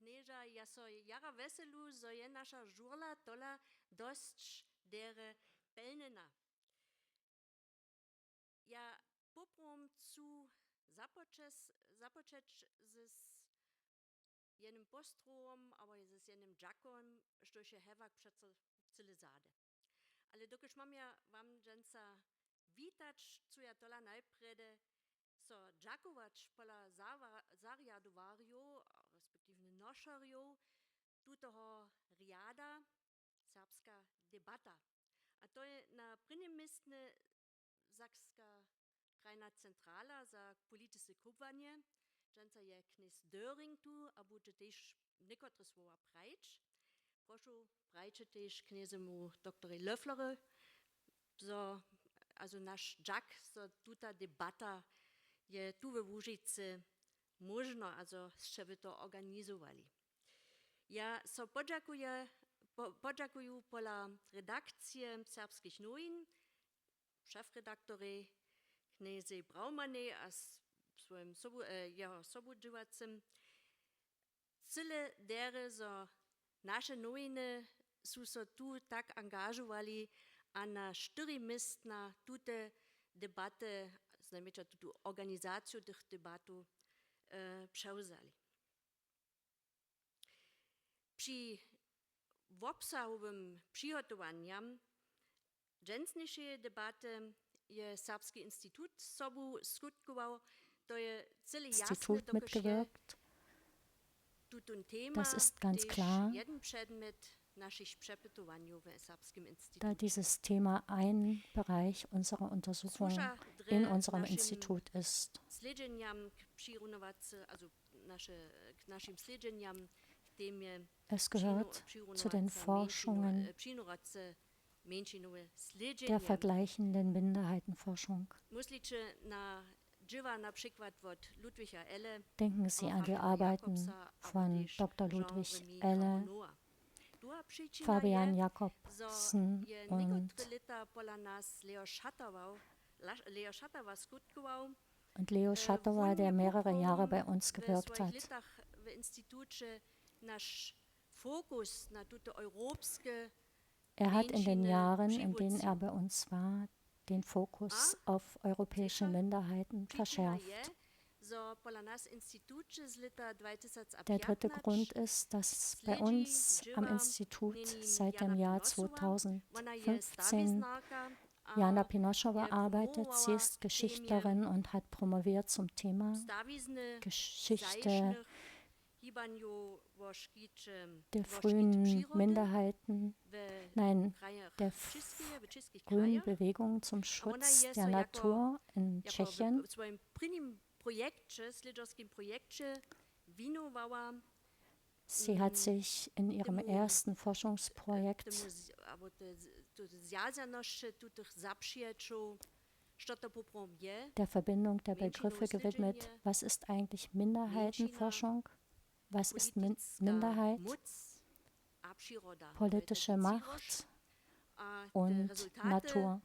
neža, ja so jara veselu, so je naša žurla tola dość dere pelnena. Ja poprom zu započeć z jenym postrom, aber z jenym dżakon, što się hewak přece cyle zade. Ale dokiż mam ja wam dżęca witać, co ja tola najprede so dżakować pola zariadowario, respektive nošario, tutoho riada, serbska debata. A to je na prvním místě Sakska krajna centrala za politische kubwanie. Dżęca je knis Döring tu, a bude też niekotre słowa prajč. Proszę prajče też kniezemu doktory Löfflery. So, also nasz dżak, so tuta debata je tu we Łużycy można, also żeby to organizowali. Ja so podziękuję pola redakcję serbskich nowin, szefredaktory kniezy Braumane a swoim jeho sobudżywacym. Cyle dere, so nasze nowiny su so tu tak angażowali, a na 4 miejsca tute debaty, znajmniej tu organizację tych debatów przeuzali. Przy obsahowym przygotowaniu dżęsniejszej debaty je Serbski Institut sobu skutkował, to je cyle jasne, mitgewirkt. Das ist ganz klar, da dieses Thema ein Bereich unserer Untersuchung in unserem Institut ist. Es gehört zu den Forschungen der vergleichenden Minderheitenforschung. Denken Sie an die Arbeiten von Dr. Ludwig Elle, Fabian Jakobsen und Leo Schatowa, der mehrere Jahre bei uns gewirkt hat. Er hat in den Jahren, in denen er bei uns war, den Fokus auf europäische Minderheiten verschärft. Der dritte Grund ist, dass bei uns am Institut seit dem Jahr 2015 Jana Pinošová arbeitet. Sie ist Geschichtlerin und hat promoviert zum Thema Geschichte der frühen Minderheiten, der frühen Bewegung zum Schutz der Natur in Tschechien. Sie hat sich in ihrem ersten Forschungsprojekt der Verbindung der Begriffe gewidmet. Was ist eigentlich Minderheitenforschung? Was ist Minderheit? Politische Macht und Natur.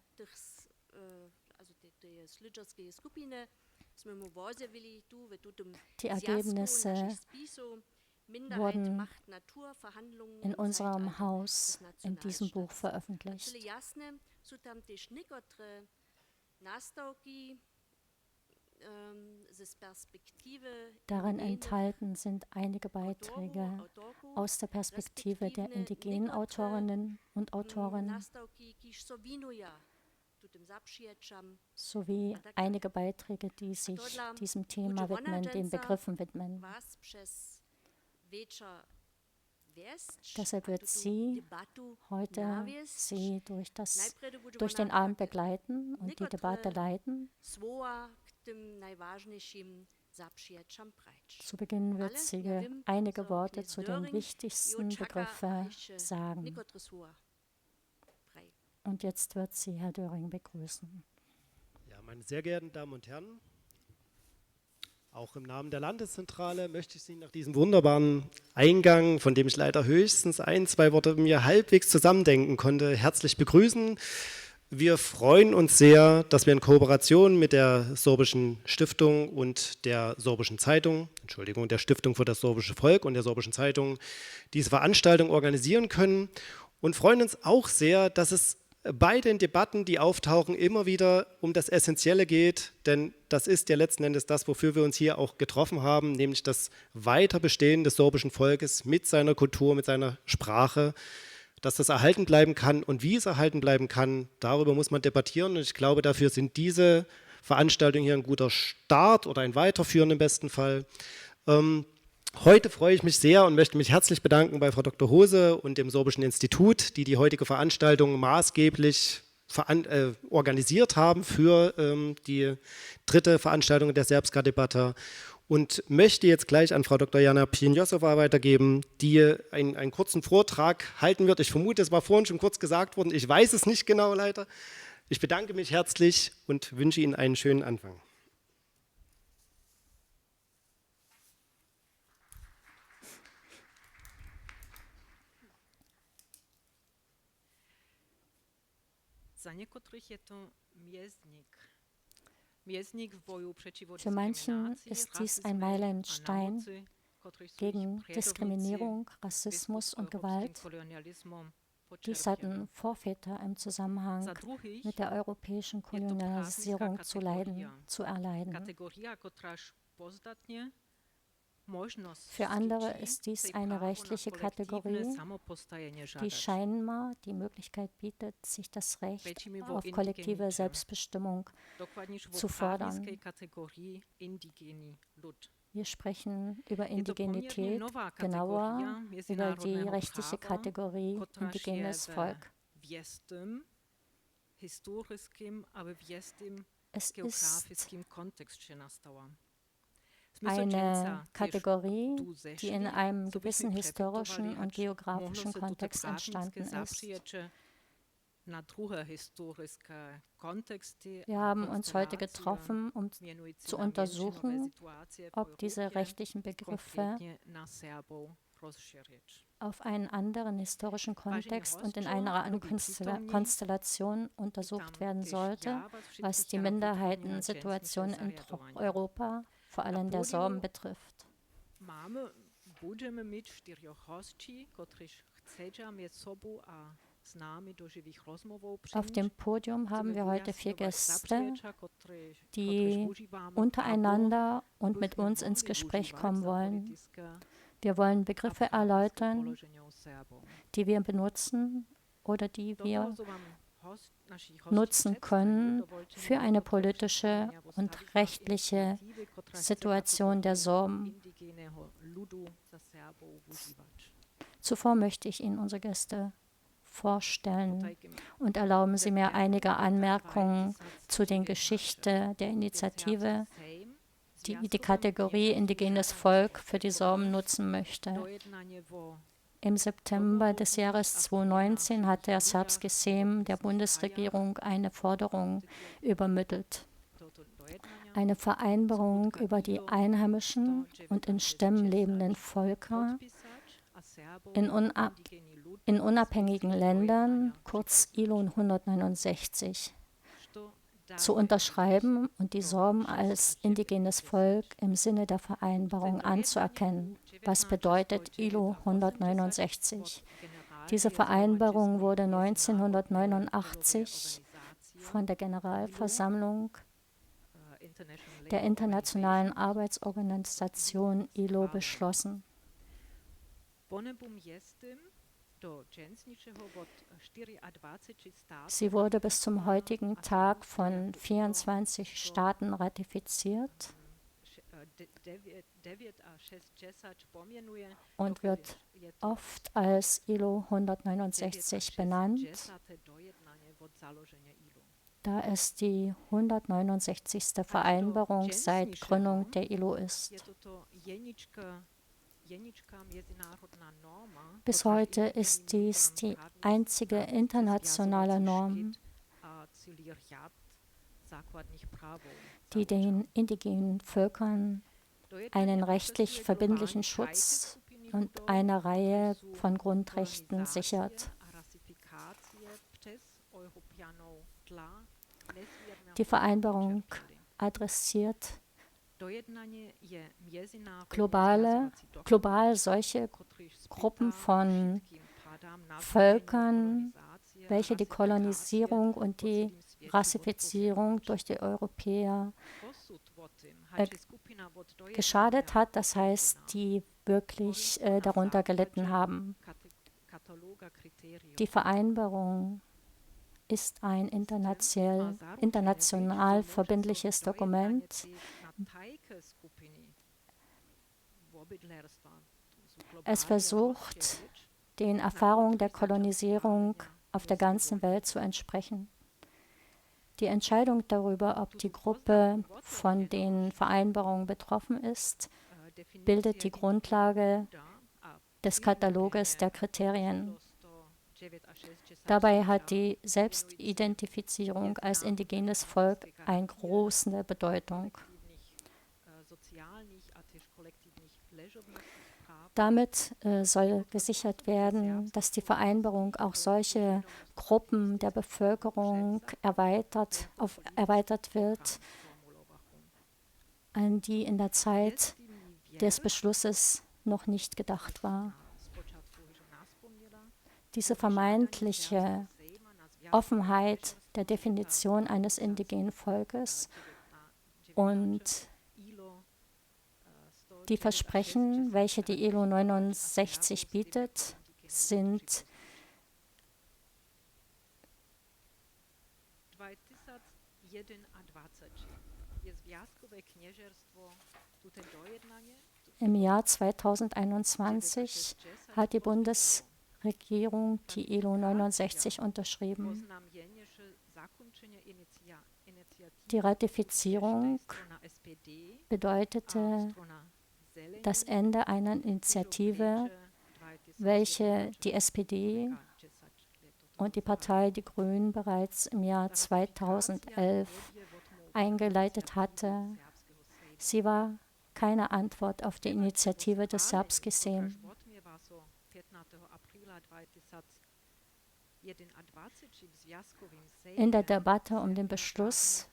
Die Ergebnisse wurden in unserem Haus in diesem Buch veröffentlicht. Darin enthalten sind einige Beiträge aus der Perspektive der indigenen Autorinnen und Autoren sowie einige Beiträge, die sich diesem Thema widmen, den Begriffen widmen. Deshalb wird sie heute durch den Abend begleiten und die Debatte leiten. Zu Beginn wird sie einige Worte zu den wichtigsten Begriffen sagen. Und jetzt wird sie Herr Döring begrüßen. Ja, meine sehr geehrten Damen und Herren, auch im Namen der Landeszentrale möchte ich Sie nach diesem wunderbaren Eingang, von dem ich leider höchstens 1, 2 Worte mir halbwegs zusammendenken konnte, herzlich begrüßen. Wir freuen uns sehr, dass wir in Kooperation mit der Sorbischen Stiftung und der Sorbischen Zeitung, der Stiftung für das sorbische Volk und der Sorbischen Zeitung diese Veranstaltung organisieren können und freuen uns auch sehr, dass es bei den Debatten, die auftauchen, immer wieder um das Essentielle geht, denn das ist ja letzten Endes das, wofür wir uns hier auch getroffen haben, nämlich das Weiterbestehen des sorbischen Volkes mit seiner Kultur, mit seiner Sprache, dass das erhalten bleiben kann und wie es erhalten bleiben kann, darüber muss man debattieren und ich glaube, dafür sind diese Veranstaltungen hier ein guter Start oder ein Weiterführen im besten Fall. Heute freue ich mich sehr und möchte mich herzlich bedanken bei Frau Dr. Hose und dem Sorbischen Institut, die die heutige Veranstaltung maßgeblich organisiert haben für die dritte Veranstaltung der Serbska-Debatte. Und möchte jetzt gleich an Frau Dr. Jana Pjenjosova weitergeben, die einen kurzen Vortrag halten wird. Ich vermute, es war vorhin schon kurz gesagt worden. Ich weiß es nicht genau, leider. Ich bedanke mich herzlich und wünsche Ihnen einen schönen Anfang. Für manchen ist dies ein Meilenstein gegen Diskriminierung, Rassismus und Gewalt. Dies hatten Vorväter im Zusammenhang mit der europäischen Kolonialisierung zu erleiden. Für andere ist dies eine rechtliche Kategorie, die scheinbar die Möglichkeit bietet, sich das Recht auf kollektive Selbstbestimmung zu fordern. Wir sprechen über Indigenität, genauer über die rechtliche Kategorie indigenes Volk. Es ist eine Kategorie, die in einem gewissen historischen und geografischen Kontext entstanden ist. Wir haben uns heute getroffen, um zu untersuchen, ob diese rechtlichen Begriffe auf einen anderen historischen Kontext und in einer anderen Konstellation untersucht werden sollte, was die Minderheitensituation in Europa, vor allem der Sorben, betrifft. Auf dem Podium haben wir heute 4 Gäste, die untereinander und mit uns ins Gespräch kommen wollen. Wir wollen Begriffe erläutern, die wir benutzen oder die wir nutzen können für eine politische und rechtliche Situation der Sorben. Zuvor möchte ich Ihnen unsere Gäste vorstellen und erlauben Sie mir einige Anmerkungen zu der Geschichte der Initiative, die die Kategorie indigenes Volk für die Sorben nutzen möchte. Im September des Jahres 2019 hat der Serbski Sejm der Bundesregierung eine Forderung übermittelt. Eine Vereinbarung über die einheimischen und in Stämmen lebenden Völker in unabhängigen Ländern, kurz ILO 169, zu unterschreiben und die Sorben als indigenes Volk im Sinne der Vereinbarung anzuerkennen. Was bedeutet ILO 169? Diese Vereinbarung wurde 1989 von der Generalversammlung der Internationalen Arbeitsorganisation ILO beschlossen. Sie wurde bis zum heutigen Tag von 24 Staaten ratifiziert und wird oft als ILO 169 benannt, da es die 169. Vereinbarung seit Gründung der ILO ist. Bis heute ist dies die einzige internationale Norm, die den indigenen Völkern einen rechtlich verbindlichen Schutz und eine Reihe von Grundrechten sichert. Die Vereinbarung adressiert global solche Gruppen von Völkern, welche die Kolonisierung und die Rassifizierung durch die Europäer geschadet hat, das heißt, die wirklich darunter gelitten haben. Die Vereinbarung ist ein international verbindliches Dokument. Es versucht, den Erfahrungen der Kolonisierung auf der ganzen Welt zu entsprechen. Die Entscheidung darüber, ob die Gruppe von den Vereinbarungen betroffen ist, bildet die Grundlage des Kataloges der Kriterien. Dabei hat die Selbstidentifizierung als indigenes Volk eine große Bedeutung. Damit soll gesichert werden, dass die Vereinbarung auch solche Gruppen der Bevölkerung erweitert wird, an die in der Zeit des Beschlusses noch nicht gedacht war. Diese vermeintliche Offenheit der Definition eines indigenen Volkes und die Versprechen, welche die ILO 69 bietet, sind im Jahr 2021 hat die Bundesregierung die ILO 69 unterschrieben. Die Ratifizierung bedeutete das Ende einer Initiative, welche die SPD und die Partei Die Grünen bereits im Jahr 2011 eingeleitet hatte. Sie war keine Antwort auf die Initiative des Serbski Sejm. In der Debatte um den Beschluss,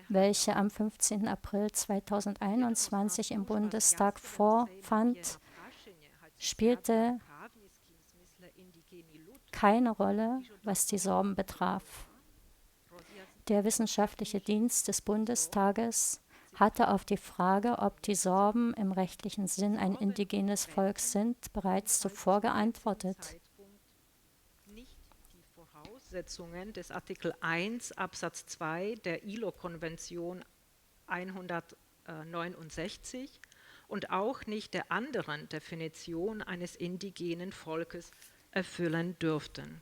welche am 15. April 2021 im Bundestag vorfand, spielte keine Rolle, was die Sorben betraf. Der wissenschaftliche Dienst des Bundestages hatte auf die Frage, ob die Sorben im rechtlichen Sinn ein indigenes Volk sind, bereits zuvor geantwortet. Voraussetzungen des Artikel 1 Absatz 2 der ILO-Konvention 169 und auch nicht der anderen Definition eines indigenen Volkes erfüllen dürften.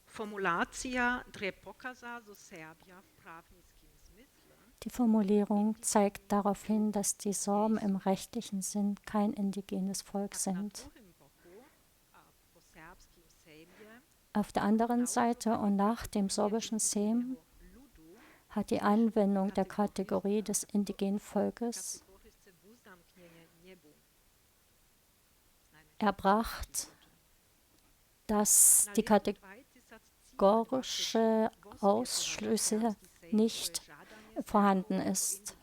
Formulacija tre pokaza zo Serbia v pravnickim smislu. Die Formulierung zeigt darauf hin, dass die Sorben im rechtlichen Sinn kein indigenes Volk sind. Auf der anderen Seite und nach dem sorbischen Sejm hat die Anwendung der Kategorie des indigenen Volkes erbracht, dass die kategorische Ausschlüsse nicht vorhanden ist.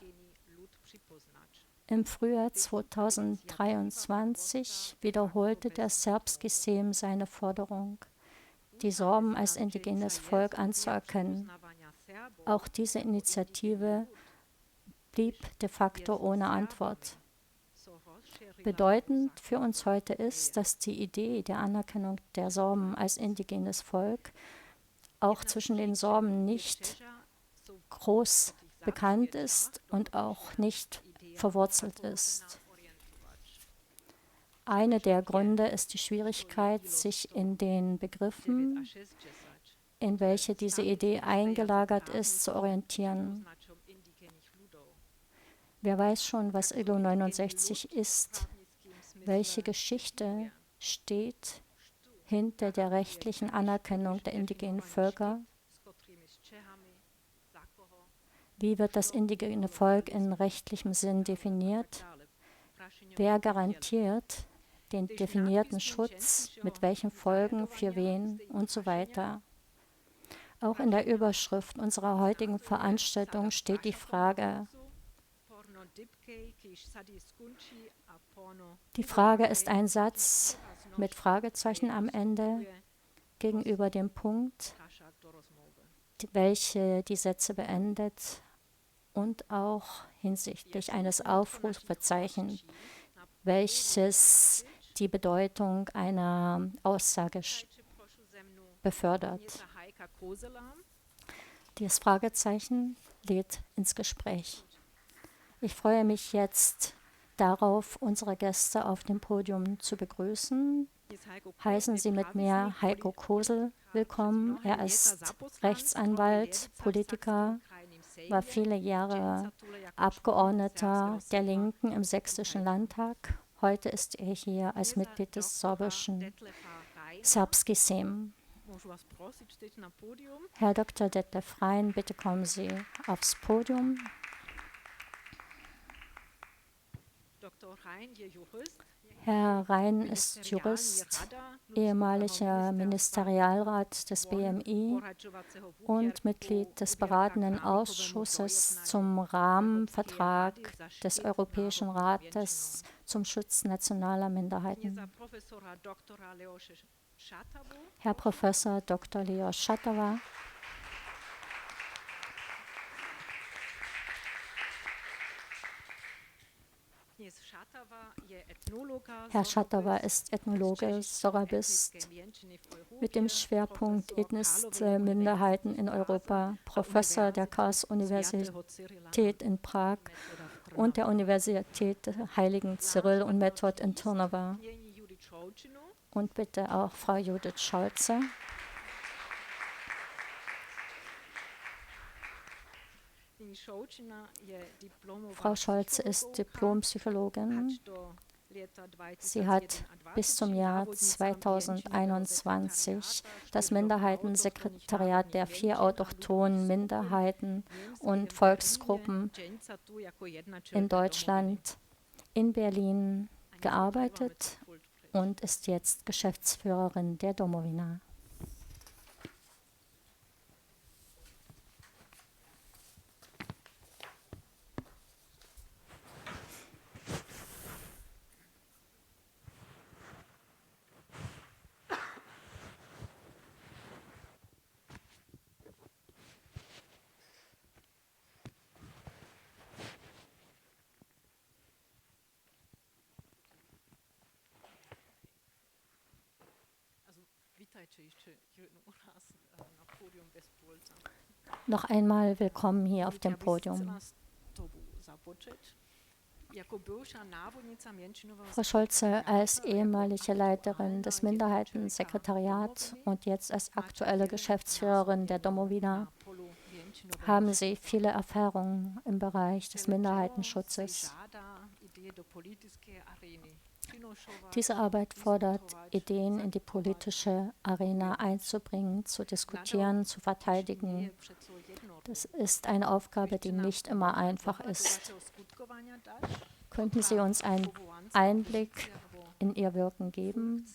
Im Frühjahr 2023 wiederholte der Serbski Sejm seine Forderung, die Sorben als indigenes Volk anzuerkennen. Auch diese Initiative blieb de facto ohne Antwort. Bedeutend für uns heute ist, dass die Idee der Anerkennung der Sorben als indigenes Volk auch zwischen den Sorben nicht groß bekannt ist und auch nicht verwurzelt ist. Einer der Gründe ist die Schwierigkeit, sich in den Begriffen, in welche diese Idee eingelagert ist, zu orientieren. Wer weiß schon, was ILO 69 ist? Welche Geschichte steht hinter der rechtlichen Anerkennung der indigenen Völker? Wie wird das indigene Volk in rechtlichem Sinn definiert? Wer garantiert den definierten Schutz, mit welchen Folgen, für wen und so weiter? Auch in der Überschrift unserer heutigen Veranstaltung steht die Frage. Die Frage ist ein Satz mit Fragezeichen am Ende gegenüber dem Punkt, welche die Sätze beendet und auch hinsichtlich eines Aufrufezeichens, welches die Bedeutung einer Aussage befördert. Dieses Fragezeichen lädt ins Gespräch. Ich freue mich jetzt darauf, unsere Gäste auf dem Podium zu begrüßen. Heißen Sie mit mir Heiko Kosel willkommen. Er ist Rechtsanwalt, Politiker, war viele Jahre Abgeordneter der Linken im Sächsischen Landtag. Heute ist er hier als Mitglied des sorbischen Serbski Sejm. Herr Dr. Detlef Rein, bitte kommen Sie aufs Podium. Herr Rein ist Jurist, ehemaliger Ministerialrat des BMI und Mitglied des beratenden Ausschusses zum Rahmenvertrag des Europäischen Rates zum Schutz nationaler Minderheiten. Herr Professor Dr. Leos Šatava. Herr Šatava ist Ethnologe, Sorabist mit dem Schwerpunkt ethnische Minderheiten in Europa, Professor der Karls-Universität in Prag und der Universität Heiligen Cyrill und Method in Trnava. Und bitte auch Frau Judith Scholze. Frau Scholze ist Diplompsychologin. Sie hat bis zum Jahr 2021 das Minderheitensekretariat der 4 autochthonen Minderheiten und Volksgruppen in Deutschland in Berlin gearbeitet und ist jetzt Geschäftsführerin der Domowina. Noch einmal willkommen hier auf dem Podium. Frau Scholze, als ehemalige Leiterin des Minderheitensekretariats und jetzt als aktuelle Geschäftsführerin der Domowina haben Sie viele Erfahrungen im Bereich des Minderheitenschutzes. Diese Arbeit fordert, Ideen in die politische Arena einzubringen, zu diskutieren, zu verteidigen. Das ist eine Aufgabe, die nicht immer einfach ist. Könnten Sie uns einen Einblick in Ihr Wirken geben?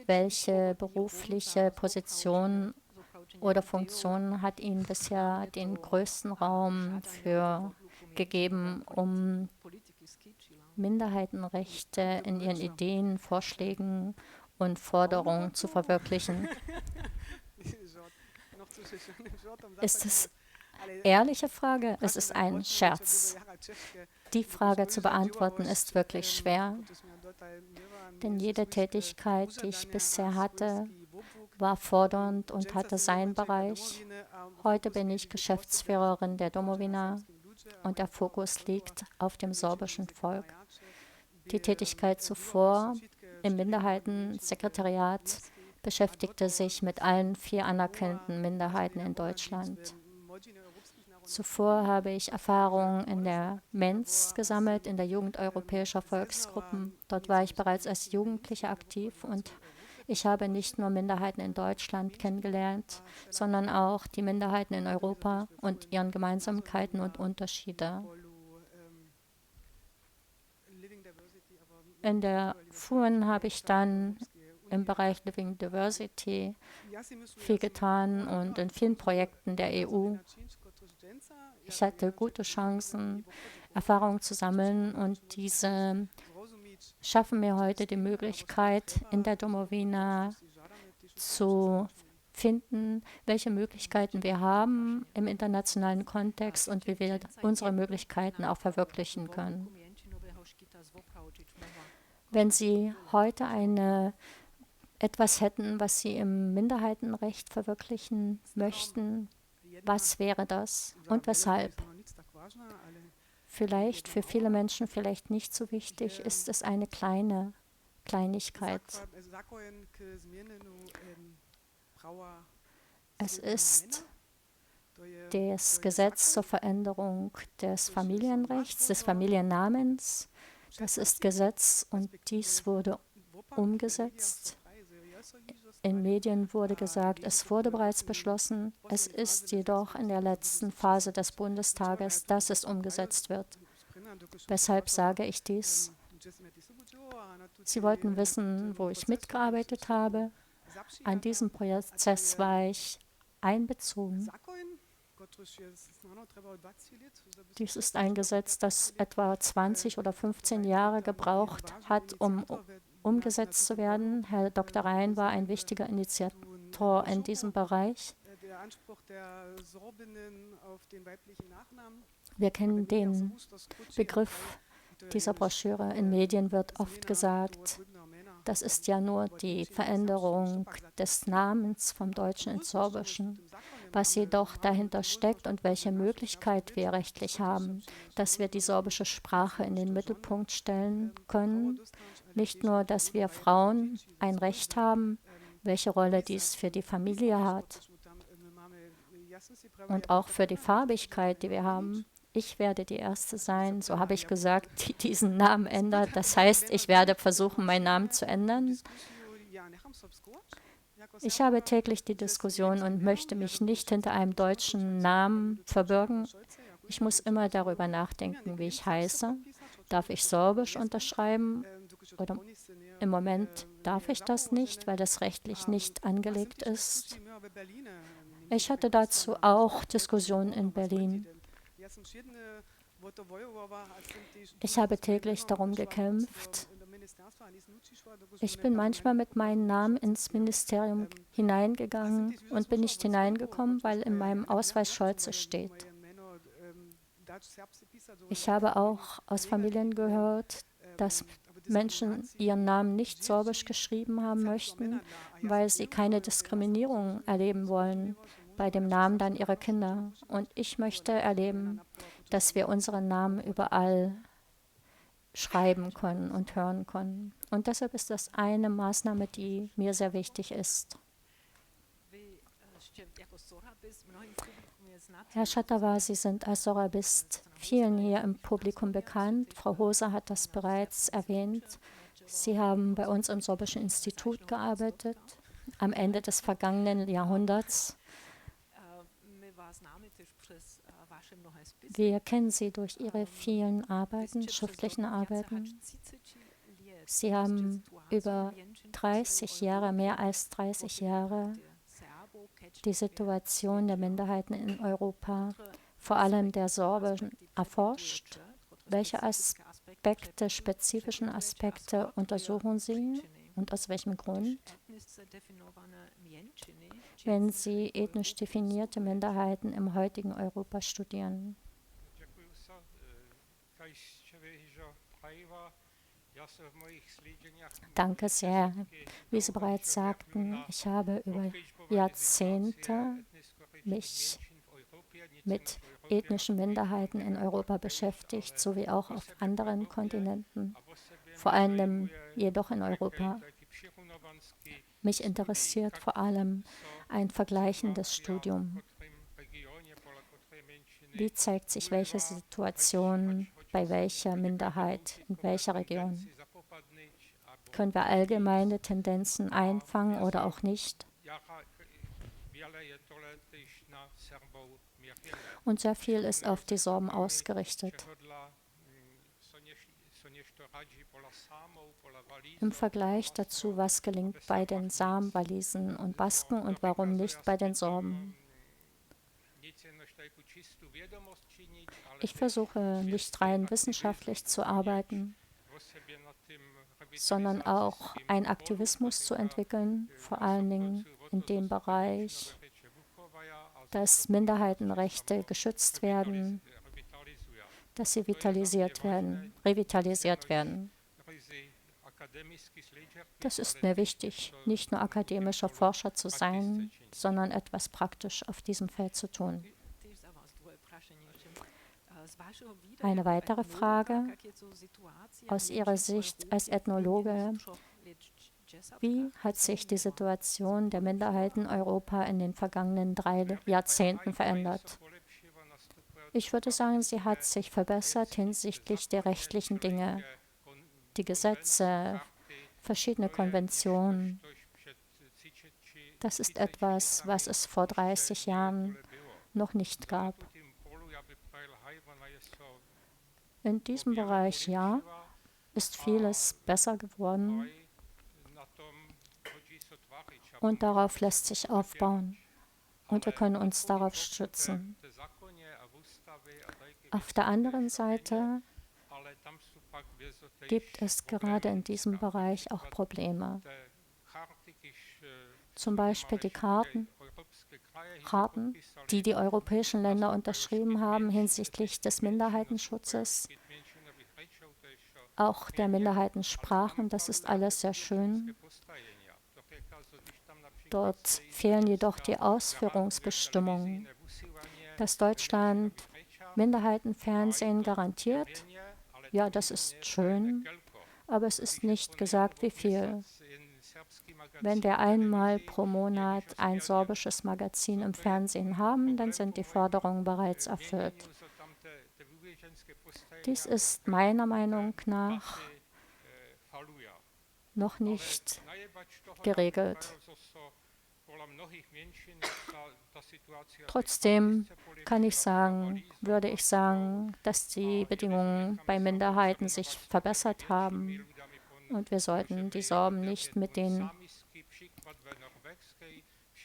Welche berufliche Position oder Funktion hat Ihnen bisher den größten Raum gegeben, um Minderheitenrechte in Ihren Ideen, Vorschlägen und Forderungen zu verwirklichen? Ist es ehrliche Frage? Es ist ein Scherz. Die Frage zu beantworten ist wirklich schwer, denn jede Tätigkeit, die ich bisher hatte, war fordernd und hatte seinen Bereich. Heute bin ich Geschäftsführerin der Domowina und der Fokus liegt auf dem sorbischen Volk. Die Tätigkeit zuvor im Minderheitensekretariat beschäftigte sich mit allen 4 anerkannten Minderheiten in Deutschland. Zuvor habe ich Erfahrungen in der MENS gesammelt, in der Jugend europäischer Volksgruppen. Dort war ich bereits als Jugendliche aktiv und ich habe nicht nur Minderheiten in Deutschland kennengelernt, sondern auch die Minderheiten in Europa und ihren Gemeinsamkeiten und Unterschiede. In der FUN habe ich dann im Bereich Living Diversity viel getan und in vielen Projekten der EU. Ich hatte gute Chancen, Erfahrungen zu sammeln und diese schaffen mir heute die Möglichkeit, in der Domowina zu finden, welche Möglichkeiten wir haben im internationalen Kontext und wie wir unsere Möglichkeiten auch verwirklichen können. Wenn Sie heute etwas hätten, was Sie im Minderheitenrecht verwirklichen möchten, was wäre das und weshalb? Vielleicht für viele Menschen vielleicht nicht so wichtig, ist es eine Kleinigkeit. Es ist das Gesetz zur Veränderung des Familienrechts, des Familiennamens. Das ist Gesetz und dies wurde umgesetzt. In Medien wurde gesagt, es wurde bereits beschlossen. Es ist jedoch in der letzten Phase des Bundestages, dass es umgesetzt wird. Weshalb sage ich dies? Sie wollten wissen, wo ich mitgearbeitet habe. An diesem Prozess war ich einbezogen. Dies ist ein Gesetz, das etwa 20 oder 15 Jahre gebraucht hat, um umgesetzt zu werden. Herr Dr. Rhein war ein wichtiger Initiator in diesem Bereich. Wir kennen den Begriff dieser Broschüre. In Medien wird oft gesagt, das ist ja nur die Veränderung des Namens vom Deutschen ins Sorbischen. Was jedoch dahinter steckt und welche Möglichkeit wir rechtlich haben, dass wir die sorbische Sprache in den Mittelpunkt stellen können. Nicht nur, dass wir Frauen ein Recht haben, welche Rolle dies für die Familie hat und auch für die Farbigkeit, die wir haben. Ich werde die Erste sein, so habe ich gesagt, die diesen Namen ändert. Das heißt, ich werde versuchen, meinen Namen zu ändern. Ich habe täglich die Diskussion und möchte mich nicht hinter einem deutschen Namen verbirgen. Ich muss immer darüber nachdenken, wie ich heiße. Darf ich Sorbisch unterschreiben? Oder im Moment darf ich das nicht, weil das rechtlich nicht angelegt ist. Ich hatte dazu auch Diskussionen in Berlin. Ich habe täglich darum gekämpft. Ich bin manchmal mit meinem Namen ins Ministerium hineingegangen und bin nicht hineingekommen, weil in meinem Ausweis Scholze steht. Ich habe auch aus Familien gehört, dass Menschen ihren Namen nicht sorbisch geschrieben haben möchten, weil sie keine Diskriminierung erleben wollen bei dem Namen dann ihrer Kinder. Und ich möchte erleben, dass wir unseren Namen überall schreiben können und hören können. Und deshalb ist das eine Maßnahme, die mir sehr wichtig ist. Herr Chatawa, Sie sind als Sorabist vielen hier im Publikum bekannt. Frau Hose hat das bereits erwähnt. Sie haben bei uns im Sorbischen Institut gearbeitet, am Ende des vergangenen Jahrhunderts. Wir kennen Sie durch Ihre vielen Arbeiten, schriftlichen Arbeiten. Sie haben über 30 Jahre, mehr als 30 Jahre, die Situation der Minderheiten in Europa, vor allem der Sorben, erforscht. Welche Aspekte, spezifischen Aspekte untersuchen Sie und aus welchem Grund? Wenn Sie ethnisch definierte Minderheiten im heutigen Europa studieren. Danke sehr. Wie Sie bereits sagten, ich habe über Jahrzehnte mich mit ethnischen Minderheiten in Europa beschäftigt, sowie auch auf anderen Kontinenten, vor allem jedoch in Europa. Mich interessiert vor allem ein vergleichendes Studium. Wie zeigt sich welche Situation bei welcher Minderheit, in welcher Region? Können wir allgemeine Tendenzen einfangen oder auch nicht? Und sehr viel ist auf die Sorben ausgerichtet. im Vergleich dazu, was gelingt bei den Samen, Walisen und Basken und warum nicht bei den Sorben. Ich versuche nicht rein wissenschaftlich zu arbeiten, sondern auch einen Aktivismus zu entwickeln, vor allen Dingen in dem Bereich, dass Minderheitenrechte geschützt werden, dass sie revitalisiert werden. Das ist mir wichtig, nicht nur akademischer Forscher zu sein, sondern etwas praktisch auf diesem Feld zu tun. Eine weitere Frage aus Ihrer Sicht als Ethnologe: Wie hat sich die Situation der Minderheiten in Europa in den vergangenen 3 Jahrzehnten verändert? Ich würde sagen, sie hat sich verbessert hinsichtlich der rechtlichen Dinge, die Gesetze, verschiedene Konventionen. Das ist etwas, was es vor 30 Jahren noch nicht gab. In diesem Bereich, ja, ist vieles besser geworden und darauf lässt sich aufbauen und wir können uns darauf stützen. Auf der anderen Seite gibt es gerade in diesem Bereich auch Probleme. Zum Beispiel die Karten, die die europäischen Länder unterschrieben haben hinsichtlich des Minderheitenschutzes, auch der Minderheitensprachen, das ist alles sehr schön. Dort fehlen jedoch die Ausführungsbestimmungen, dass Deutschland Minderheitenfernsehen garantiert. Ja, das ist schön, aber es ist nicht gesagt, wie viel. Wenn wir einmal pro Monat ein sorbisches Magazin im Fernsehen haben, dann sind die Forderungen bereits erfüllt. Dies ist meiner Meinung nach noch nicht geregelt. Trotzdem würde ich sagen, dass die Bedingungen bei Minderheiten sich verbessert haben und wir sollten die Sorben nicht mit den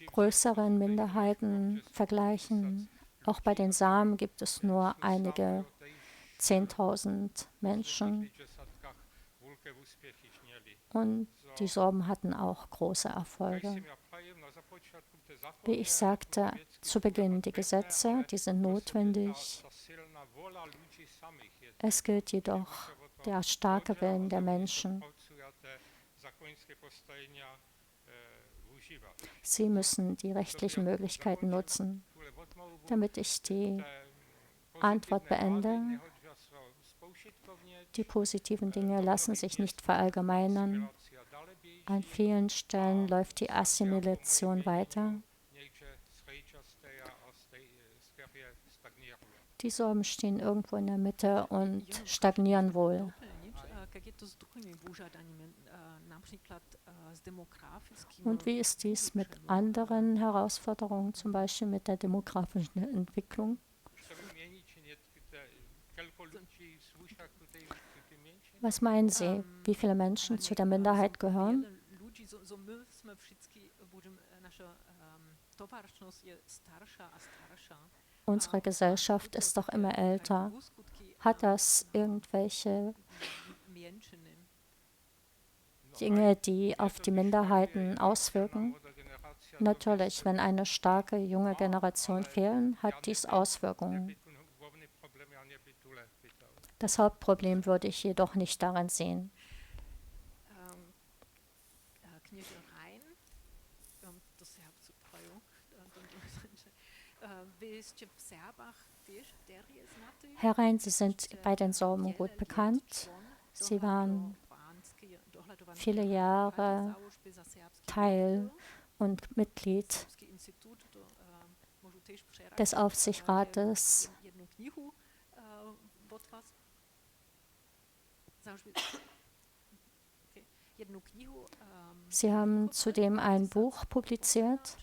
größeren Minderheiten vergleichen. Auch bei den Samen gibt es nur einige 10.000 Menschen und die Sorben hatten auch große Erfolge. Wie ich sagte zu Beginn, die Gesetze, die sind notwendig. Es gilt jedoch der starke Willen der Menschen. Sie müssen die rechtlichen Möglichkeiten nutzen. Damit ich die Antwort beende, die positiven Dinge lassen sich nicht verallgemeinern. An vielen Stellen läuft die Assimilation weiter. Die Sorben stehen irgendwo in der Mitte und stagnieren wohl. Und wie ist dies mit anderen Herausforderungen, zum Beispiel mit der demografischen Entwicklung? Was meinen Sie, wie viele Menschen zu der Minderheit gehören? Unsere Gesellschaft ist doch immer älter. Hat das irgendwelche Dinge, die auf die Minderheiten auswirken? Natürlich, wenn eine starke junge Generation fehlt, hat dies Auswirkungen. Das Hauptproblem würde ich jedoch nicht darin sehen. Herr Rhein, Sie sind bei den Sorben gut bekannt. Sie waren viele Jahre Teil und Mitglied des Aufsichtsrates. Sie haben zudem ein Buch publiziert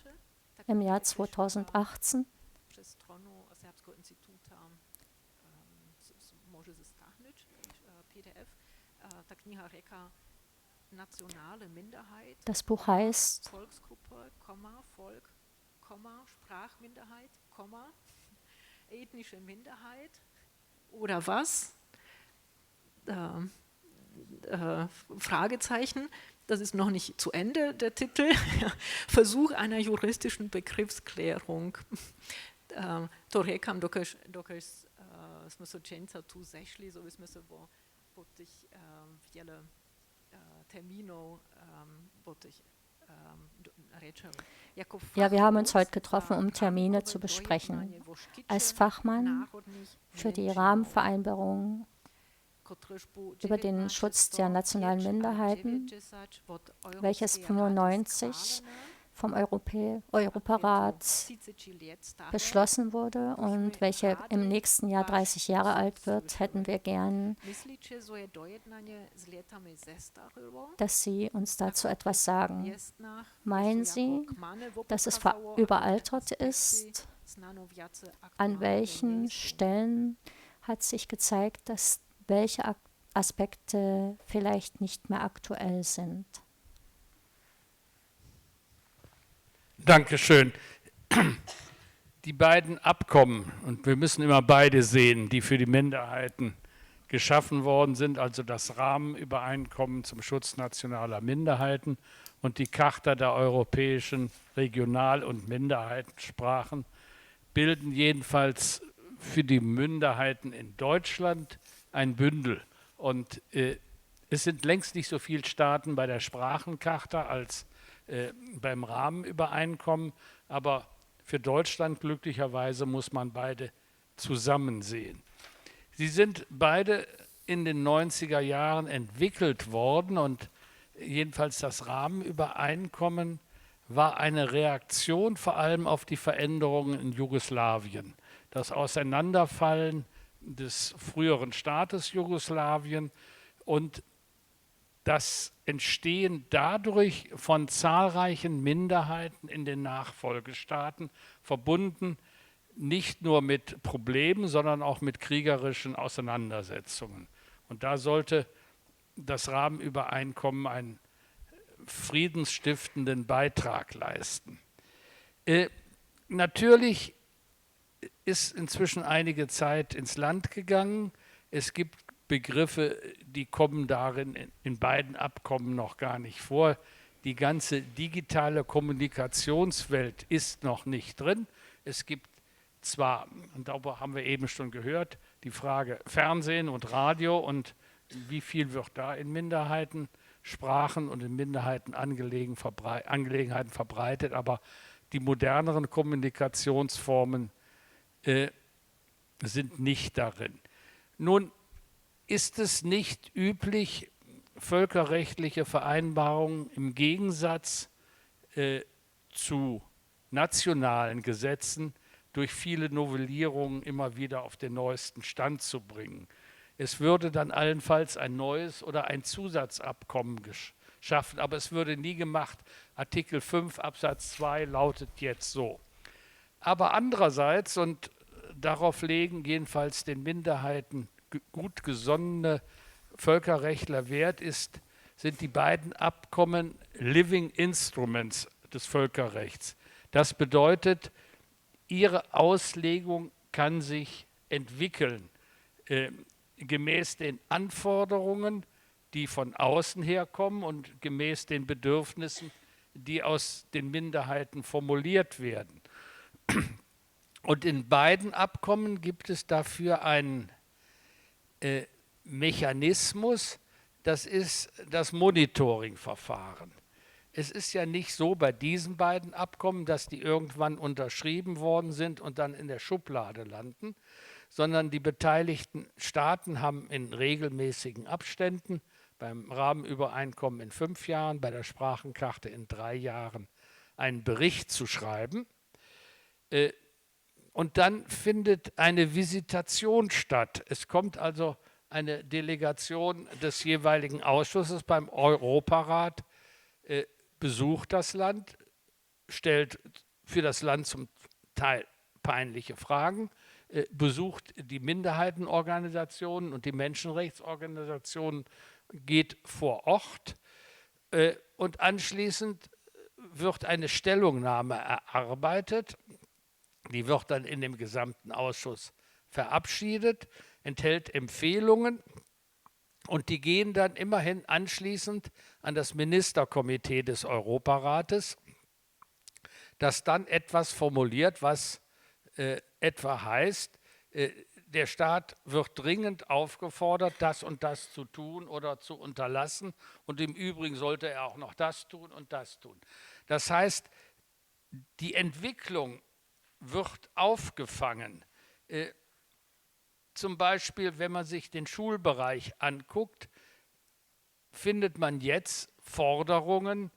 im Jahr 2018. Das Buch heißt Volksgruppe, Volk, Sprachminderheit, ethnische Minderheit oder was? Fragezeichen, das ist noch nicht zu Ende, der Titel. Versuch einer juristischen Begriffsklärung. To rekam, dokaž smo se učenca tu zešli, so smo se po tih wiele terminov Ja, wir haben uns heute getroffen, um Termine zu besprechen. Als Fachmann für die Rahmenvereinbarung über den Schutz der nationalen Minderheiten, welches 1995 vom Europarat beschlossen wurde und welche im nächsten Jahr 30 Jahre alt wird, hätten wir gern, dass Sie uns dazu etwas sagen. Meinen Sie, dass es überaltert ist? An welchen Stellen hat sich gezeigt, dass welche Aspekte vielleicht nicht mehr aktuell sind? Dankeschön. Die beiden Abkommen, und wir müssen immer beide sehen, die für die Minderheiten geschaffen worden sind, also das Rahmenübereinkommen zum Schutz nationaler Minderheiten und die Charta der europäischen Regional- und Minderheitensprachen, bilden jedenfalls für die Minderheiten in Deutschland ein Bündel. Und es sind längst nicht so viele Staaten bei der Sprachencharta als beim Rahmenübereinkommen, aber für Deutschland glücklicherweise muss man beide zusammen sehen. Sie sind beide in den 90er Jahren entwickelt worden und jedenfalls das Rahmenübereinkommen war eine Reaktion vor allem auf die Veränderungen in Jugoslawien. Das Auseinanderfallen des früheren Staates Jugoslawien und das Entstehen dadurch von zahlreichen Minderheiten in den Nachfolgestaaten, verbunden nicht nur mit Problemen, sondern auch mit kriegerischen Auseinandersetzungen. Und da sollte das Rahmenübereinkommen einen friedensstiftenden Beitrag leisten. Natürlich ist inzwischen einige Zeit ins Land gegangen. Es gibt Begriffe, die kommen darin in beiden Abkommen noch gar nicht vor. Die ganze digitale Kommunikationswelt ist noch nicht drin. Es gibt zwar, und darüber haben wir eben schon gehört, die Frage Fernsehen und Radio und wie viel wird da in Minderheitensprachen und in Minderheitenangelegenheiten verbreitet, aber die moderneren Kommunikationsformen sind nicht darin. Nun ist es nicht üblich, völkerrechtliche Vereinbarungen im Gegensatz zu nationalen Gesetzen durch viele Novellierungen immer wieder auf den neuesten Stand zu bringen. Es würde dann allenfalls ein neues oder ein Zusatzabkommen geschaffen, aber es würde nie gemacht. Artikel 5 Absatz 2 lautet jetzt so. Aber andererseits, und darauf legen jedenfalls den Minderheiten gut gesonnene Völkerrechtler Wert, sind die beiden Abkommen Living Instruments des Völkerrechts. Das bedeutet, ihre Auslegung kann sich entwickeln, gemäß den Anforderungen, die von außen herkommen und gemäß den Bedürfnissen, die aus den Minderheiten formuliert werden. Und in beiden Abkommen gibt es dafür einen Mechanismus, das ist das Monitoring-Verfahren. Es ist ja nicht so bei diesen beiden Abkommen, dass die irgendwann unterschrieben worden sind und dann in der Schublade landen, sondern die beteiligten Staaten haben in regelmäßigen Abständen, beim Rahmenübereinkommen in 5 Jahren, bei der Sprachencharta in 3 Jahren, einen Bericht zu schreiben. Und dann findet eine Visitation statt. Es kommt also eine Delegation des jeweiligen Ausschusses beim Europarat, besucht das Land, stellt für das Land zum Teil peinliche Fragen, besucht die Minderheitenorganisationen und die Menschenrechtsorganisationen geht vor Ort und anschließend wird eine Stellungnahme erarbeitet. Die wird dann in dem gesamten Ausschuss verabschiedet, enthält Empfehlungen und die gehen dann immerhin anschließend an das Ministerkomitee des Europarates, das dann etwas formuliert, was etwa heißt, der Staat wird dringend aufgefordert, das und das zu tun oder zu unterlassen und im Übrigen sollte er auch noch das tun und das tun. Das heißt, die Entwicklung wird aufgefangen. Zum Beispiel, wenn man sich den Schulbereich anguckt, findet man jetzt Forderungen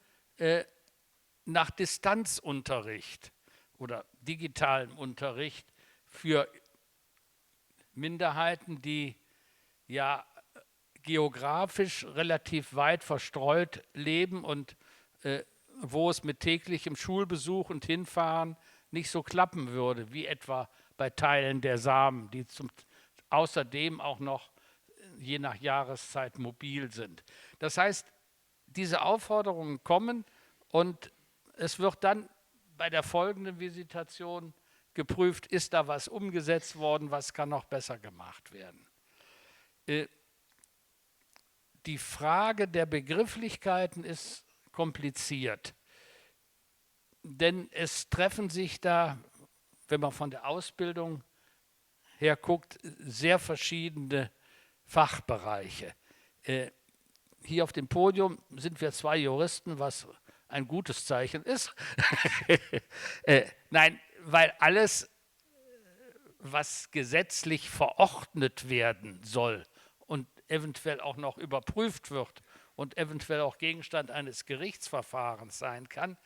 nach Distanzunterricht oder digitalem Unterricht für Minderheiten, die ja geografisch relativ weit verstreut leben und wo es mit täglichem Schulbesuch und Hinfahren nicht so klappen würde, wie etwa bei Teilen der Samen, die außerdem auch noch je nach Jahreszeit mobil sind. Das heißt, diese Aufforderungen kommen und es wird dann bei der folgenden Visitation geprüft, ist da was umgesetzt worden, was kann noch besser gemacht werden. Die Frage der Begrifflichkeiten ist kompliziert, denn es treffen sich da, wenn man von der Ausbildung her guckt, sehr verschiedene Fachbereiche. Hier auf dem Podium sind wir 2 Juristen, was ein gutes Zeichen ist. Nein, weil alles, was gesetzlich verordnet werden soll und eventuell auch noch überprüft wird und eventuell auch Gegenstand eines Gerichtsverfahrens sein kann,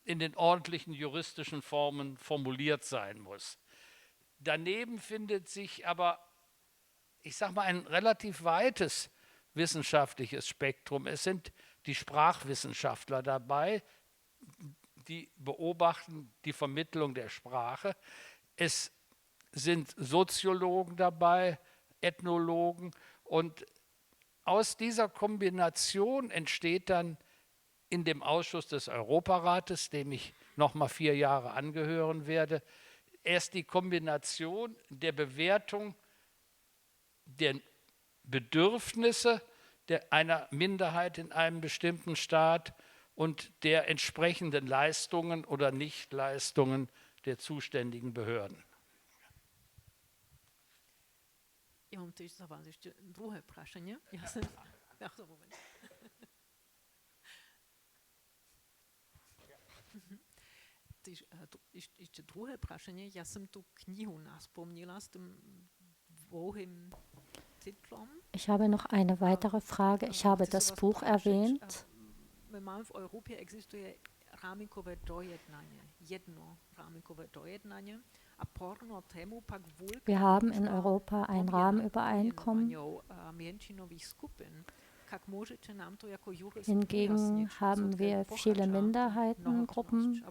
in den ordentlichen juristischen Formen formuliert sein muss. Daneben findet sich aber, ich sage mal, ein relativ weites wissenschaftliches Spektrum. Es sind die Sprachwissenschaftler dabei, die beobachten die Vermittlung der Sprache. Es sind Soziologen dabei, Ethnologen und aus dieser Kombination entsteht dann in dem Ausschuss des Europarates, dem ich noch mal 4 Jahre angehören werde, erst die Kombination der Bewertung der Bedürfnisse einer Minderheit in einem bestimmten Staat und der entsprechenden Leistungen oder Nichtleistungen der zuständigen Behörden. Ja, mám tiež za vás ešte druhé prašenie. Ešte druhé prašenie. Ja som tú knihu naspomnila s tým dlouhým titlom. Ich habe noch eine weitere Frage. Ich habe das Buch erwähnt. Máme v Európe existuje rámikové dojednanie. Jedno rámikové dojednanie. Wir haben in Europa ein Rahmenübereinkommen. Hingegen haben wir viele Minderheitengruppen.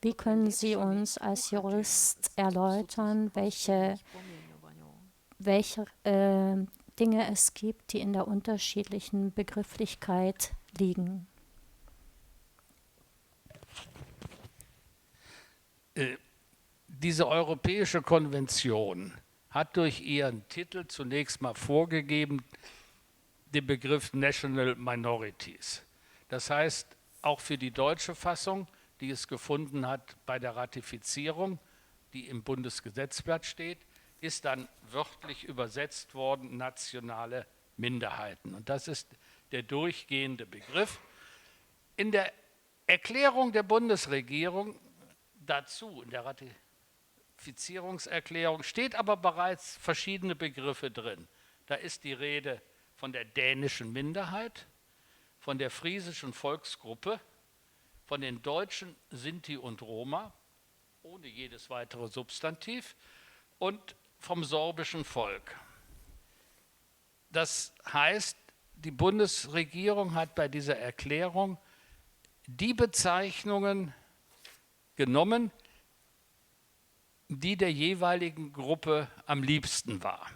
Wie können Sie uns als Jurist erläutern, welche Dinge es gibt, die in der unterschiedlichen Begrifflichkeit liegen? Diese Europäische Konvention hat durch ihren Titel zunächst mal vorgegeben den Begriff National Minorities. Das heißt, auch für die deutsche Fassung, die es gefunden hat bei der Ratifizierung, die im Bundesgesetzblatt steht, ist dann wörtlich übersetzt worden, nationale Minderheiten. Und das ist der durchgehende Begriff. In der Erklärung der Bundesregierung dazu, in der Ratifizierungserklärung, steht aber bereits verschiedene Begriffe drin. Da ist die Rede von der dänischen Minderheit, von der friesischen Volksgruppe, von den Deutschen, Sinti und Roma, ohne jedes weitere Substantiv, und vom sorbischen Volk. Das heißt, die Bundesregierung hat bei dieser Erklärung die Bezeichnungen genommen, die der jeweiligen Gruppe am liebsten war.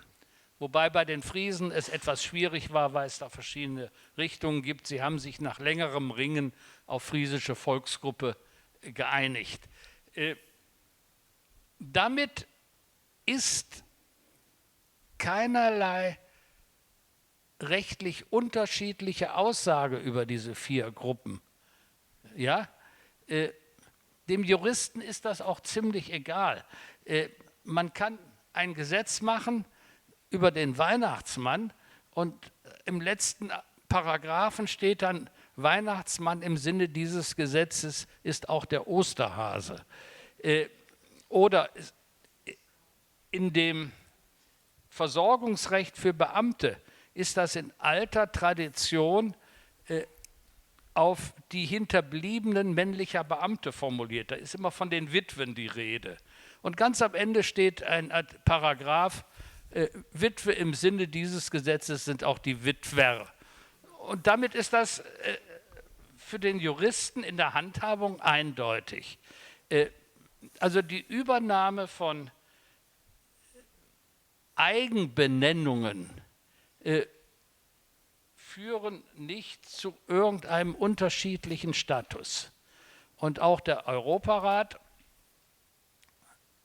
Wobei bei den Friesen es etwas schwierig war, weil es da verschiedene Richtungen gibt. Sie haben sich nach längerem Ringen auf friesische Volksgruppe geeinigt. Damit ist keinerlei rechtlich unterschiedliche Aussage über diese 4 Gruppen. Ja? Dem Juristen ist das auch ziemlich egal. Man kann ein Gesetz machen über den Weihnachtsmann und im letzten Paragraphen steht dann, Weihnachtsmann im Sinne dieses Gesetzes ist auch der Osterhase. Oder in dem Versorgungsrecht für Beamte ist das in alter Tradition auf die Hinterbliebenen männlicher Beamte formuliert. Da ist immer von den Witwen die Rede. Und ganz am Ende steht ein Paragraph, Witwe im Sinne dieses Gesetzes sind auch die Witwer. Und damit ist das für den Juristen in der Handhabung eindeutig. Also die Übernahme von Eigenbenennungen führen nicht zu irgendeinem unterschiedlichen Status. Und auch der Europarat,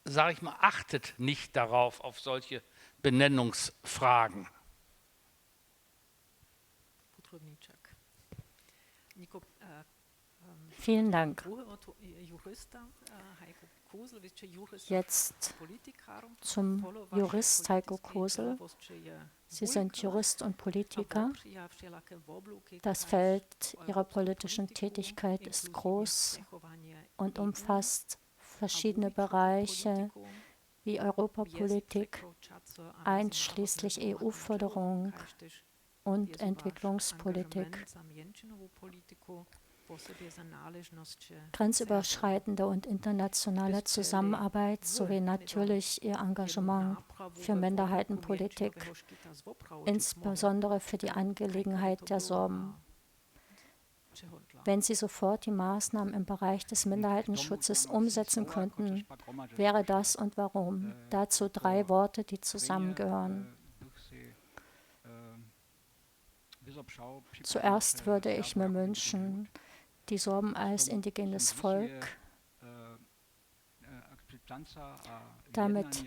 sage ich mal, achtet nicht darauf, auf solche Benennungsfragen. Vielen Dank. Jetzt zum Jurist Heiko Kosel. Sie sind Jurist und Politiker. Das Feld Ihrer politischen Tätigkeit ist groß und umfasst verschiedene Bereiche wie Europapolitik, einschließlich EU-Förderung und Entwicklungspolitik. Grenzüberschreitende und internationale Zusammenarbeit sowie natürlich Ihr Engagement für Minderheitenpolitik, insbesondere für die Angelegenheit der Sorben. Wenn Sie sofort die Maßnahmen im Bereich des Minderheitenschutzes umsetzen könnten, wäre das und warum? Dazu 3 Worte, die zusammengehören. Zuerst würde ich mir wünschen, die Sorben als indigenes Volk, damit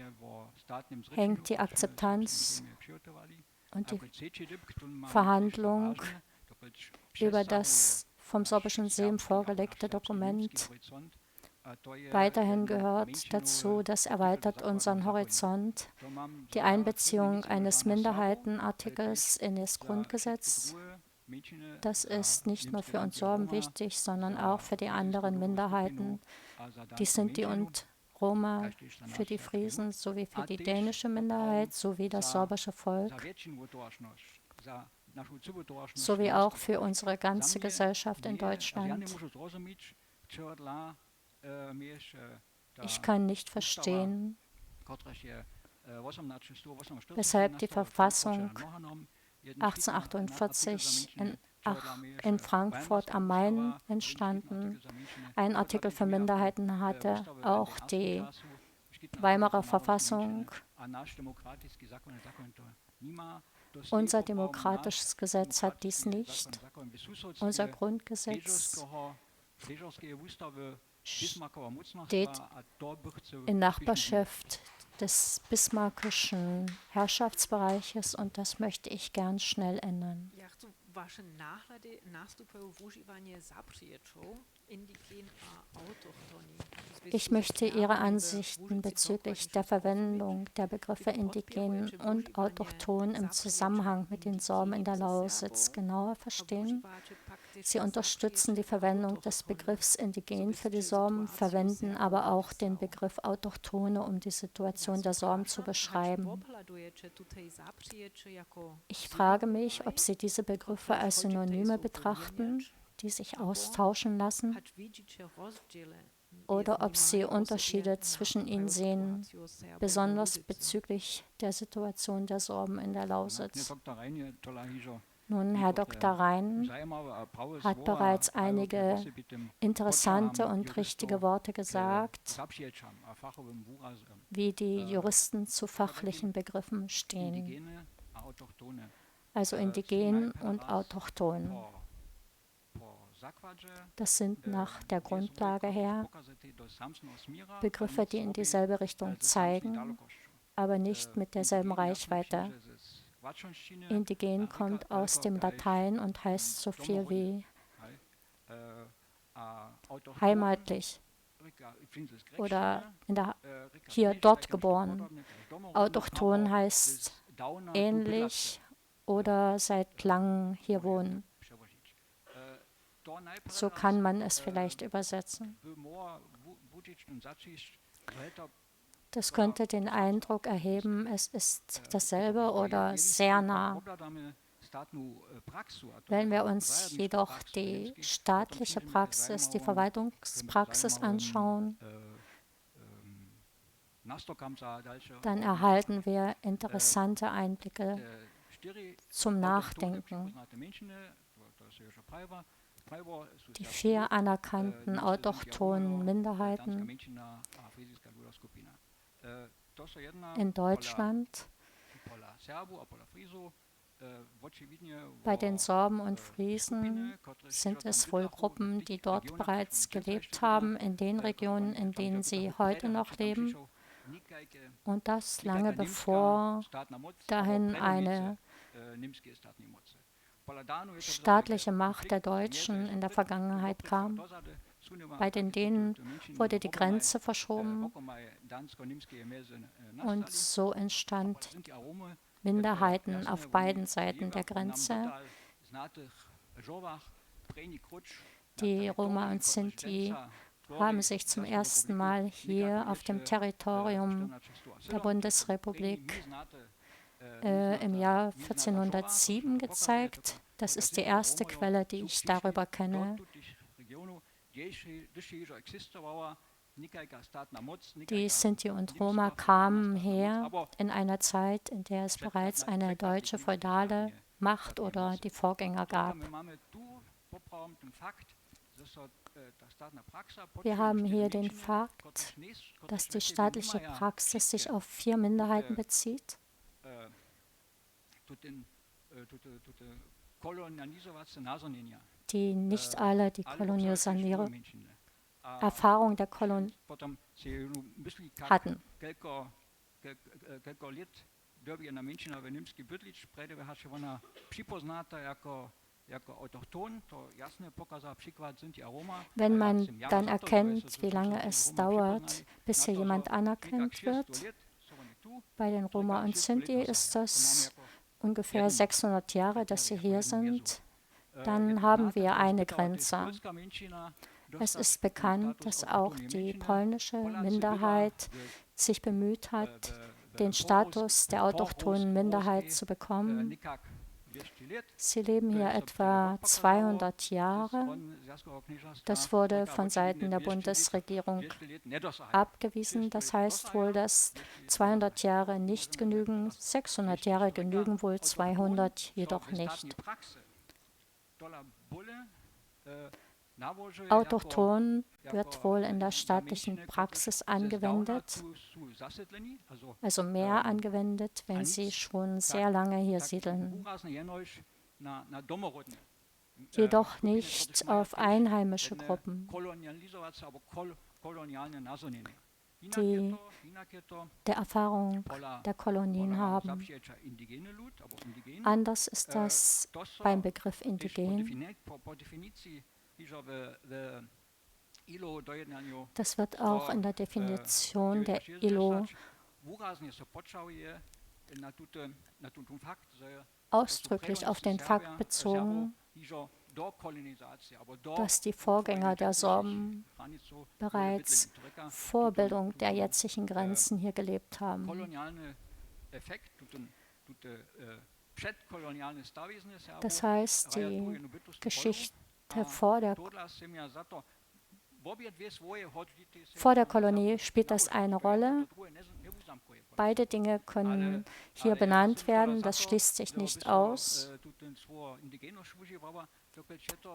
hängt die Akzeptanz und die Verhandlung über das vom Sorbischen Sejm vorgelegte Dokument. Weiterhin gehört dazu, das erweitert unseren Horizont, die Einbeziehung eines Minderheitenartikels in das Grundgesetz. Das ist nicht nur für uns Sorben wichtig, sondern auch für die anderen Minderheiten. Die Sinti und Roma, für die Friesen sowie für die dänische Minderheit sowie das sorbische Volk, sowie auch für unsere ganze Gesellschaft in Deutschland. Ich kann nicht verstehen, weshalb die Verfassung 1848 in Frankfurt am Main entstanden einen Artikel für Minderheiten hatte. Auch die Weimarer Verfassung, unser demokratisches Gesetz hat dies nicht. Unser Grundgesetz steht in Nachbarschaft des bismarckischen Herrschaftsbereiches und das möchte ich gern schnell ändern. Ich möchte Ihre Ansichten bezüglich der Verwendung der Begriffe indigen und autochton im Zusammenhang mit den Sorben in der Lausitz genauer verstehen. Sie unterstützen die Verwendung des Begriffs indigen für die Sorben, verwenden aber auch den Begriff Autochtone, um die Situation der Sorben zu beschreiben. Ich frage mich, ob Sie diese Begriffe als Synonyme betrachten, die sich austauschen lassen, oder ob Sie Unterschiede zwischen ihnen sehen, besonders bezüglich der Situation der Sorben in der Lausitz. Nun, Herr Dr. Rhein hat bereits einige interessante und richtige Worte gesagt, wie die Juristen zu fachlichen Begriffen stehen, also indigen und autochton. Das sind nach der Grundlage her Begriffe, die in dieselbe Richtung zeigen, aber nicht mit derselben Reichweite. Indigen kommt aus dem Latein und heißt so viel wie heimatlich oder hier, dort geboren. Autochton heißt ähnlich oder seit langem hier wohnen. So kann man es vielleicht übersetzen. Das könnte den Eindruck erheben, es ist dasselbe oder sehr nah. Wenn wir uns jedoch die staatliche Praxis, die Verwaltungspraxis anschauen, dann erhalten wir interessante Einblicke zum Nachdenken. Die 4 anerkannten autochthonen Minderheiten in Deutschland, bei den Sorben und Friesen sind es wohl Gruppen, die dort bereits gelebt haben, in den Regionen, in denen sie heute noch leben. Und das lange bevor dahin eine staatliche Macht der Deutschen in der Vergangenheit kam. Bei den Dänen wurde die Grenze verschoben und so entstand Minderheiten auf beiden Seiten der Grenze. Die Roma und Sinti haben sich zum ersten Mal hier auf dem Territorium der Bundesrepublik im Jahr 1407 gezeigt. Das ist die erste Quelle, die ich darüber kenne. Die Sinti und Roma kamen her in einer Zeit, in der es bereits eine deutsche feudale Macht oder die Vorgänger gab. Wir haben hier den Fakt, dass die staatliche Praxis sich auf 4 Minderheiten bezieht. Die nicht alle die kolonialisierende Erfahrung der Kolonie hatten. Wenn man dann erkennt, wie lange es dauert, bis hier jemand anerkannt wird, bei den Roma und Sinti ist das ungefähr 600 Jahre, dass sie hier sind, dann haben wir eine Grenze. Es ist bekannt, dass auch die polnische Minderheit sich bemüht hat, den Status der autochthonen Minderheit zu bekommen. Sie leben hier etwa 200 Jahre. Das wurde von Seiten der Bundesregierung abgewiesen. Das heißt wohl, dass 200 Jahre nicht genügen, 600 Jahre genügen wohl, 200 jedoch nicht. Autochton wird wohl in der staatlichen Praxis angewendet, also mehr angewendet, wenn sie schon sehr lange hier siedeln. Jedoch nicht auf einheimische Gruppen, die der Erfahrung der Kolonien haben. Anders ist das beim Begriff indigen. Das wird auch in der Definition der ILO ausdrücklich auf den Fakt bezogen, dass die Vorgänger der Sorben bereits vor Bildung der jetzigen Grenzen hier gelebt haben. Das heißt, die Geschichte vor der Vor der Kolonie spielt das eine Rolle. Beide Dinge können hier benannt werden, das schließt sich nicht aus.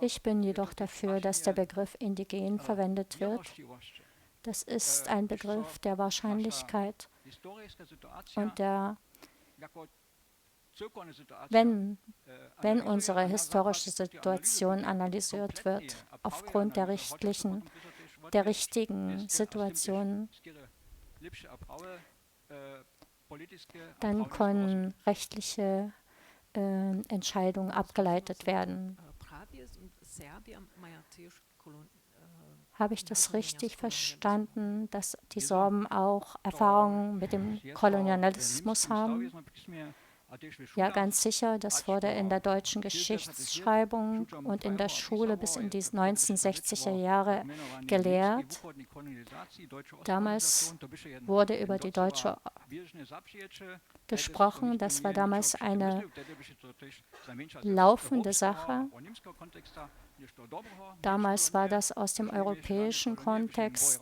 Ich bin jedoch dafür, dass der Begriff indigen verwendet wird. Das ist ein Begriff der Wahrscheinlichkeit und wenn unsere historische Situation analysiert wird, aufgrund der richtigen Situationen, dann können rechtliche Entscheidungen abgeleitet werden. Habe ich das richtig verstanden, dass die Sorben auch Erfahrungen mit dem Kolonialismus haben? Ja, ganz sicher. Das wurde in der deutschen Geschichtsschreibung und in der Schule bis in die 1960er Jahre gelehrt. Damals wurde über die Deutsche gesprochen. Das war damals eine laufende Sache. Damals war das aus dem europäischen Kontext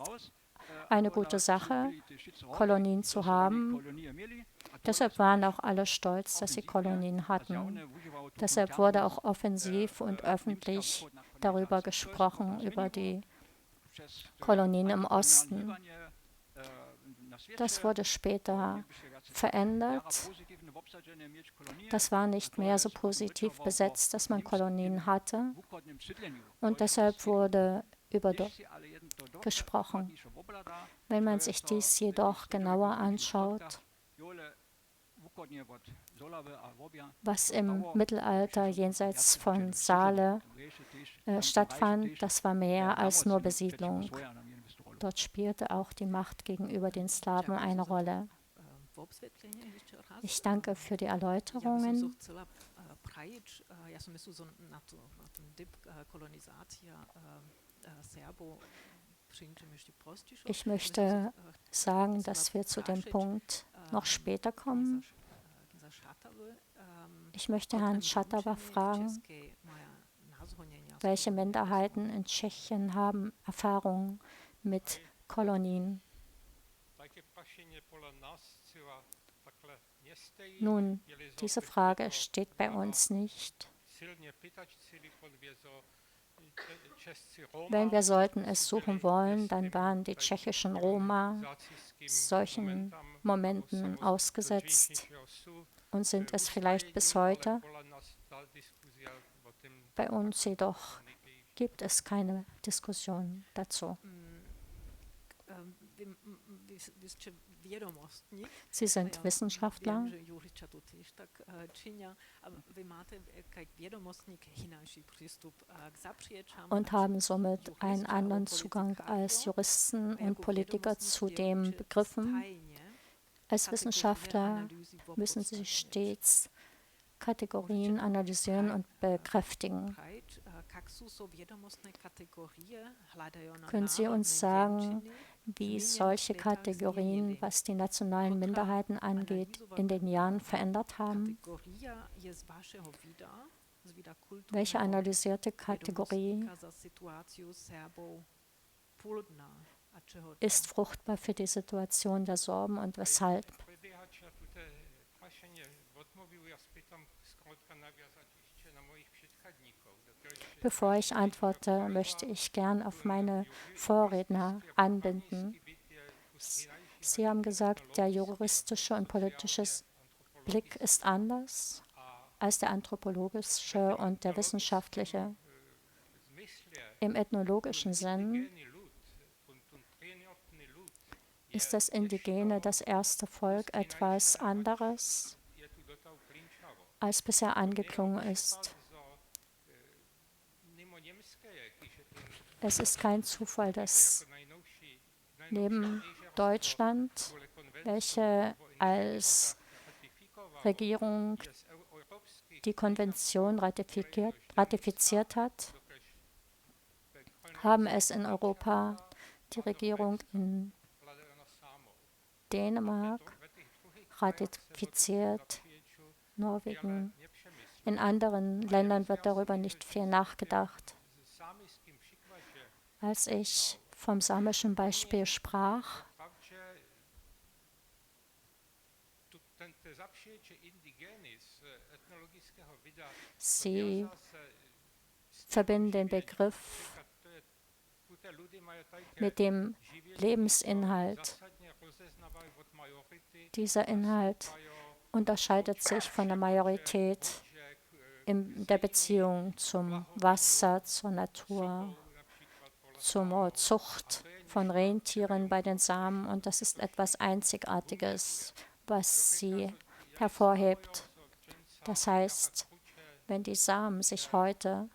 eine gute Sache, Kolonien zu haben. Deshalb waren auch alle stolz, dass sie Kolonien hatten. Deshalb wurde auch offensiv und öffentlich darüber gesprochen, über die Kolonien im Osten. Das wurde später verändert. Das war nicht mehr so positiv besetzt, dass man Kolonien hatte. Und deshalb wurde über gesprochen. Wenn man sich dies jedoch genauer anschaut, was im Mittelalter jenseits von Saale stattfand, das war mehr als nur Besiedlung. Dort spielte auch die Macht gegenüber den Slawen eine Rolle. Ich danke für die Erläuterungen. Ich möchte sagen, dass wir zu dem Punkt noch später kommen. Ich möchte Herrn Šatava fragen, welche Minderheiten in Tschechien haben Erfahrungen mit Kolonien. Nun, diese Frage steht bei uns nicht. Wenn wir sollten es suchen wollen, dann waren die tschechischen Roma solchen Momenten ausgesetzt und sind es vielleicht bis heute. Bei uns jedoch gibt es keine Diskussion dazu. Sie sind Wissenschaftler und haben somit einen anderen Zugang als Juristen und Politiker zu den Begriffen. Als Wissenschaftler müssen sie stets Kategorien analysieren und bekräftigen. Können Sie uns sagen, wie solche Kategorien, was die nationalen Minderheiten angeht, in den Jahren verändert haben? Welche analysierte Kategorie ist fruchtbar für die Situation der Sorben und weshalb? Bevor ich antworte, möchte ich gern auf meine Vorredner anbinden. Sie haben gesagt, der juristische und politische Blick ist anders als der anthropologische und der wissenschaftliche. Im ethnologischen Sinn ist das Indigene, das erste Volk, etwas anderes, als bisher angeklungen ist. Es ist kein Zufall, dass neben Deutschland, welche als Regierung die Konvention ratifiziert hat, haben es in Europa die Regierung in Dänemark ratifiziert, Norwegen. In anderen Ländern wird darüber nicht viel nachgedacht. als ich vom samischen Beispiel sprach. Sie verbinden den Begriff mit dem Lebensinhalt. Dieser Inhalt unterscheidet sich von der Majorität in der Beziehung zum Wasser, zur Natur, zur Zucht von Rentieren bei den Samen. Und das ist etwas Einzigartiges, was sie hervorhebt. Das heißt, wenn die Samen sich heute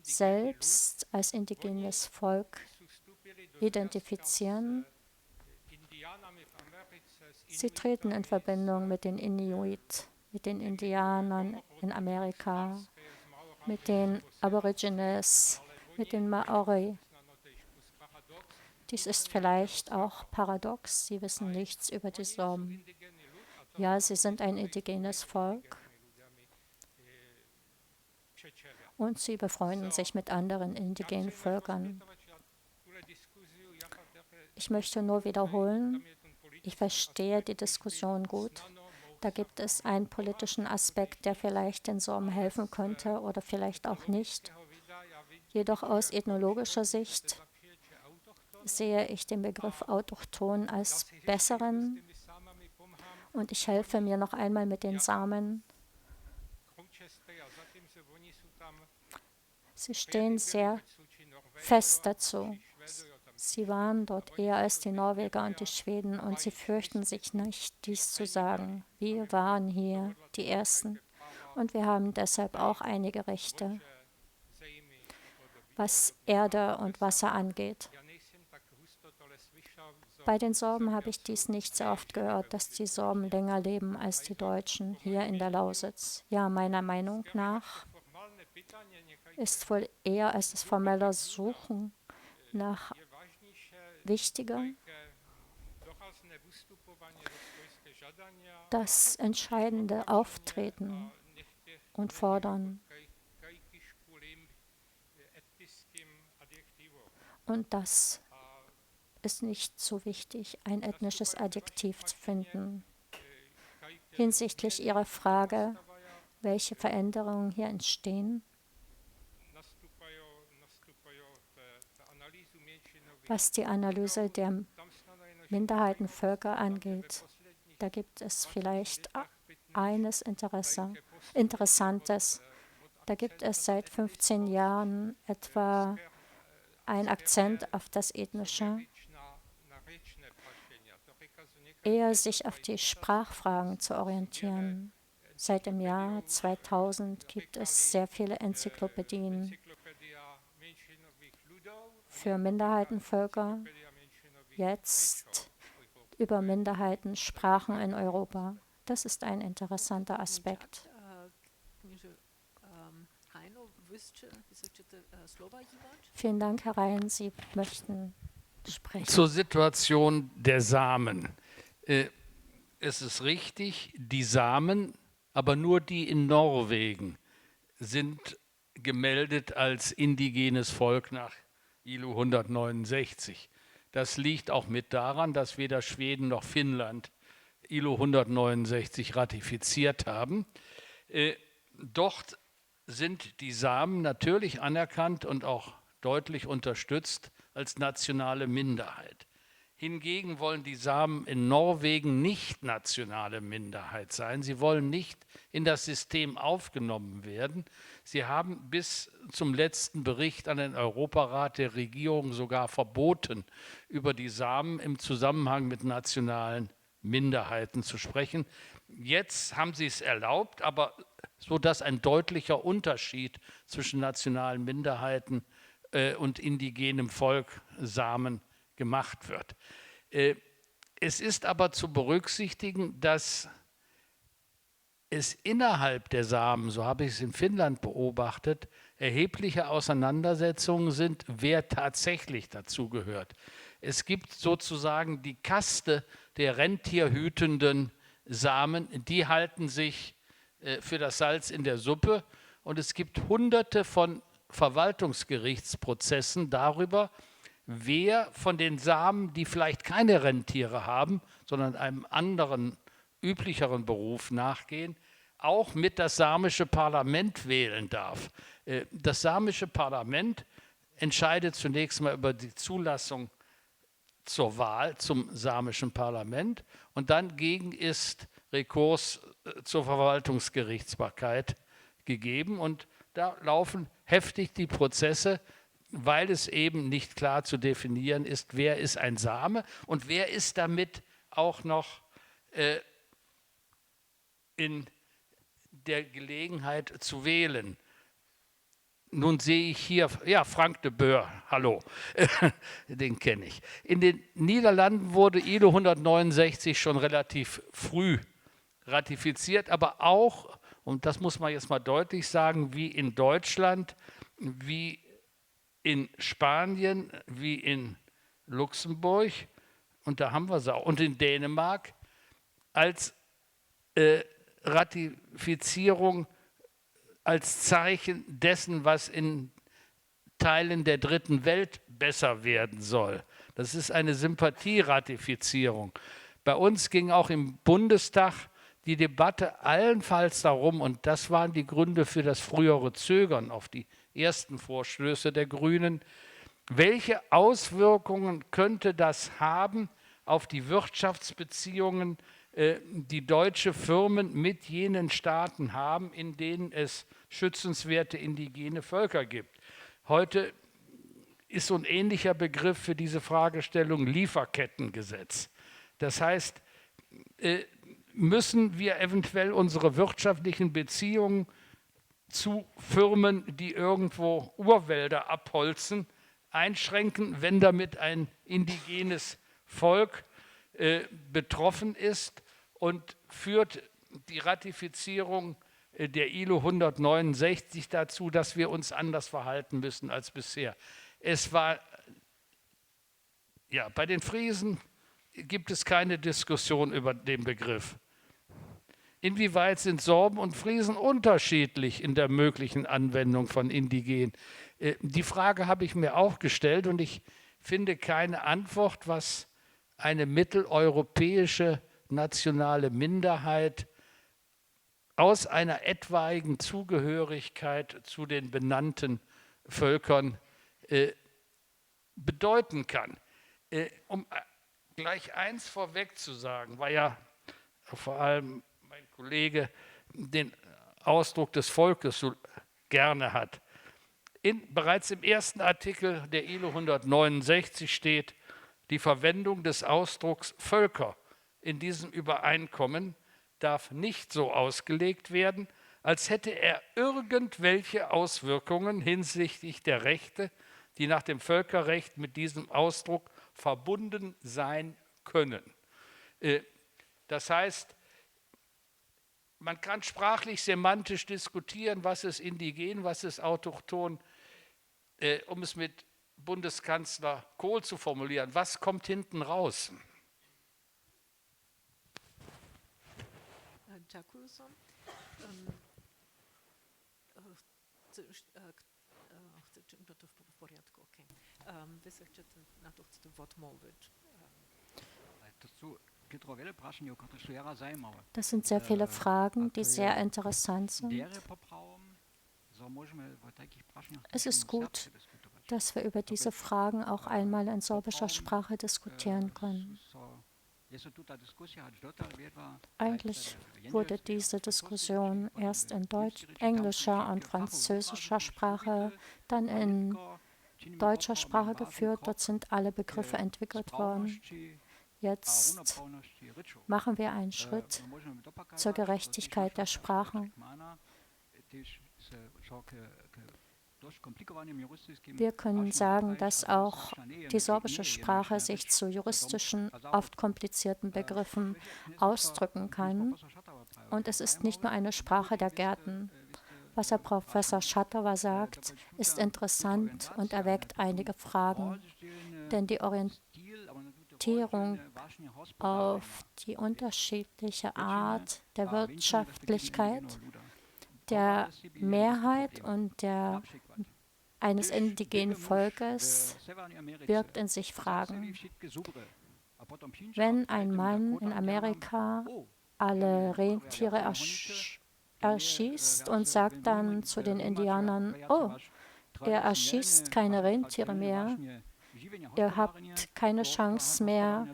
selbst als indigenes Volk identifizieren, sie treten in Verbindung mit den Inuit, mit den Indianern in Amerika, mit den Aborigines, mit den Maori. Dies ist vielleicht auch paradox, sie wissen nichts über die Sorben. Ja, sie sind ein indigenes Volk und sie befreunden sich mit anderen indigenen Völkern. Ich möchte nur wiederholen, ich verstehe die Diskussion gut. Da gibt es einen politischen Aspekt, der vielleicht den Sorben helfen könnte oder vielleicht auch nicht. Jedoch aus ethnologischer Sicht sehe ich den Begriff autochton als besseren und ich helfe mir noch einmal mit den Samen. Sie stehen sehr fest dazu. Sie waren dort eher als die Norweger und die Schweden und sie fürchten sich nicht, dies zu sagen. Wir waren hier die Ersten und wir haben deshalb auch einige Rechte, was Erde und Wasser angeht. Bei den Sorben habe ich dies nicht so oft gehört, dass die Sorben länger leben als die Deutschen hier in der Lausitz. Ja, meiner Meinung nach ist wohl eher als das formelle Suchen nach wichtiger, das entscheidende Auftreten und Fordern. Und das ist nicht so wichtig, ein ethnisches Adjektiv zu finden. Hinsichtlich Ihrer Frage, welche Veränderungen hier entstehen, was die Analyse der Minderheitenvölker angeht, da gibt es vielleicht eines Interessantes. Da gibt es seit 15 Jahren etwa einen Akzent auf das Ethnische, eher sich auf die Sprachfragen zu orientieren. Seit dem Jahr 2000 gibt es sehr viele Enzyklopädien für Minderheitenvölker, jetzt über Minderheitensprachen in Europa. Das ist ein interessanter Aspekt. Vielen Dank, Herr Rein. Sie möchten sprechen. Zur Situation der Samen. Es ist richtig, die Samen, aber nur die in Norwegen, sind gemeldet als indigenes Volk nach ILO 169. Das liegt auch mit daran, dass weder Schweden noch Finnland ILO 169 ratifiziert haben. Dort sind die Samen natürlich anerkannt und auch deutlich unterstützt als nationale Minderheit. Hingegen wollen die Samen in Norwegen nicht nationale Minderheit sein. Sie wollen nicht in das System aufgenommen werden. Sie haben bis zum letzten Bericht an den Europarat der Regierung sogar verboten, über die Samen im Zusammenhang mit nationalen Minderheiten zu sprechen. Jetzt haben sie es erlaubt, aber so dass ein deutlicher Unterschied zwischen nationalen Minderheiten und indigenem Volk Samen gemacht wird. Es ist aber zu berücksichtigen, dass es innerhalb der Samen, so habe ich es in Finnland beobachtet, erhebliche Auseinandersetzungen sind, wer tatsächlich dazugehört. Es gibt sozusagen die Kaste der rentierhütenden Samen, die halten sich für das Salz in der Suppe und es gibt Hunderte von Verwaltungsgerichtsprozessen darüber, wer von den Samen, die vielleicht keine Rentiere haben, sondern einem anderen, üblicheren Beruf nachgehen, auch mit das samische Parlament wählen darf. Das samische Parlament entscheidet zunächst mal über die Zulassung zur Wahl zum samischen Parlament und dann gegen ist Rekurs zur Verwaltungsgerichtsbarkeit gegeben und da laufen heftig die Prozesse, weil es eben nicht klar zu definieren ist, wer ist ein Same und wer ist damit auch noch in der Gelegenheit zu wählen. Nun sehe ich hier, ja, Frank de Boer, hallo, den kenne ich. In den Niederlanden wurde ILO 169 schon relativ früh ratifiziert, aber auch, und das muss man jetzt mal deutlich sagen, wie in Deutschland, wie in Spanien, wie in Luxemburg, und da haben wir es auch, und in Dänemark, als Ratifizierung als Zeichen dessen, was in Teilen der dritten Welt besser werden soll. Das ist eine Sympathieratifizierung. Bei uns ging auch im Bundestag die Debatte allenfalls darum, und das waren die Gründe für das frühere Zögern auf die ersten Vorstöße der Grünen, welche Auswirkungen könnte das haben auf die Wirtschaftsbeziehungen, die deutsche Firmen mit jenen Staaten haben, in denen es schützenswerte indigene Völker gibt. Heute ist so ein ähnlicher Begriff für diese Fragestellung Lieferkettengesetz. Das heißt, müssen wir eventuell unsere wirtschaftlichen Beziehungen zu Firmen, die irgendwo Urwälder abholzen, einschränken, wenn damit ein indigenes Volk betroffen ist, und führt die Ratifizierung der ILO 169 dazu, dass wir uns anders verhalten müssen als bisher. Es war, ja, bei den Friesen gibt es keine Diskussion über den Begriff. Inwieweit sind Sorben und Friesen unterschiedlich in der möglichen Anwendung von Indigenen? Die Frage habe ich mir auch gestellt und ich finde keine Antwort, was eine mitteleuropäische nationale Minderheit aus einer etwaigen Zugehörigkeit zu den benannten Völkern bedeuten kann. Um gleich eins vorweg zu sagen, weil ja vor allem mein Kollege den Ausdruck des Volkes so gerne hat. Bereits im ersten Artikel der ILO 169 steht, die Verwendung des Ausdrucks Völker in diesem Übereinkommen darf nicht so ausgelegt werden, als hätte er irgendwelche Auswirkungen hinsichtlich der Rechte, die nach dem Völkerrecht mit diesem Ausdruck verbunden sein können. Das heißt, man kann sprachlich, semantisch diskutieren, was ist indigen, was ist autochthon, um es mit Bundeskanzler Kohl zu formulieren. Was kommt hinten raus? Дякую. В порядку, окей. Ви се хочете на то Wort мовити? Das sind sehr viele Fragen, die sehr interessant sind. Es ist gut, dass wir über diese Fragen auch einmal in sorbischer Sprache diskutieren können. Eigentlich wurde diese Diskussion erst in englischer und französischer Sprache, dann in deutscher Sprache geführt. Dort sind alle Begriffe entwickelt worden. Jetzt machen wir einen Schritt zur Gerechtigkeit der Sprachen. Wir können sagen, dass auch die sorbische Sprache sich zu juristischen, oft komplizierten Begriffen ausdrücken kann. Und es ist nicht nur eine Sprache der Gärten. Was Herr Professor Schattawa sagt, ist interessant und erweckt einige Fragen. Denn die Orientierung auf die unterschiedliche Art der Wirtschaftlichkeit der Mehrheit und eines indigenen Volkes birgt in sich Fragen. Wenn ein Mann in Amerika alle Rentiere erschießt und sagt dann zu den Indianern, oh, ihr erschießt keine Rentiere mehr, ihr habt keine Chance mehr,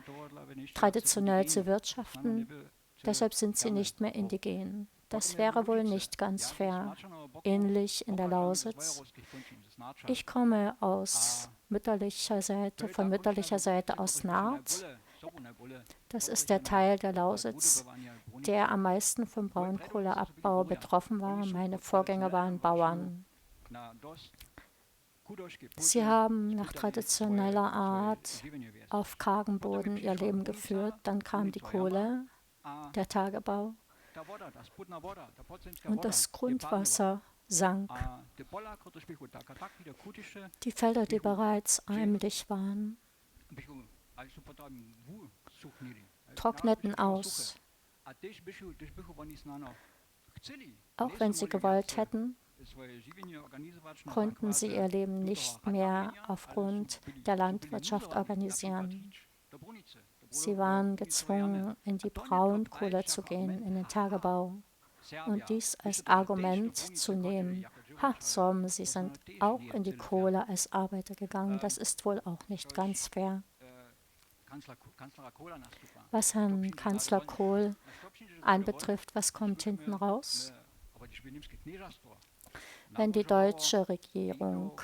traditionell zu wirtschaften, deshalb sind sie nicht mehr indigen. Das wäre wohl nicht ganz fair. Ähnlich in der Lausitz. Ich komme von mütterlicher Seite aus Naarth. Das ist der Teil der Lausitz, der am meisten vom Braunkohleabbau betroffen war. Meine Vorgänger waren Bauern. Sie haben nach traditioneller Art auf kargem Boden ihr Leben geführt. Dann kam die Kohle, der Tagebau, und das Grundwasser sank. Die Felder, die bereits eimlich waren, trockneten aus. Auch wenn sie gewollt hätten, konnten sie ihr Leben nicht mehr aufgrund der Landwirtschaft organisieren. Sie waren gezwungen, in die Braunkohle zu gehen, in den Tagebau, und dies als Argument zu nehmen. Ha, Sorben, Sie sind auch in die Kohle als Arbeiter gegangen. Das ist wohl auch nicht ganz fair. Was Herrn Kanzler Kohl anbetrifft, was kommt hinten raus? Wenn die deutsche Regierung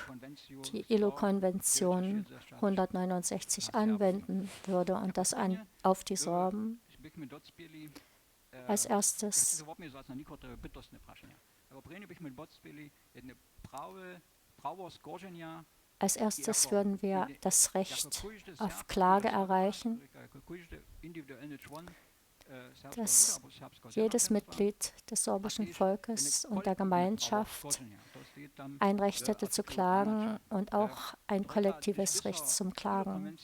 die ILO-Konvention 169 anwenden würde und das auf die Sorben, als erstes würden wir das Recht auf Klage erreichen, dass jedes Mitglied des sorbischen Volkes und der Gemeinschaft ein Recht hätte zu klagen und auch ein kollektives Recht zum Klagen.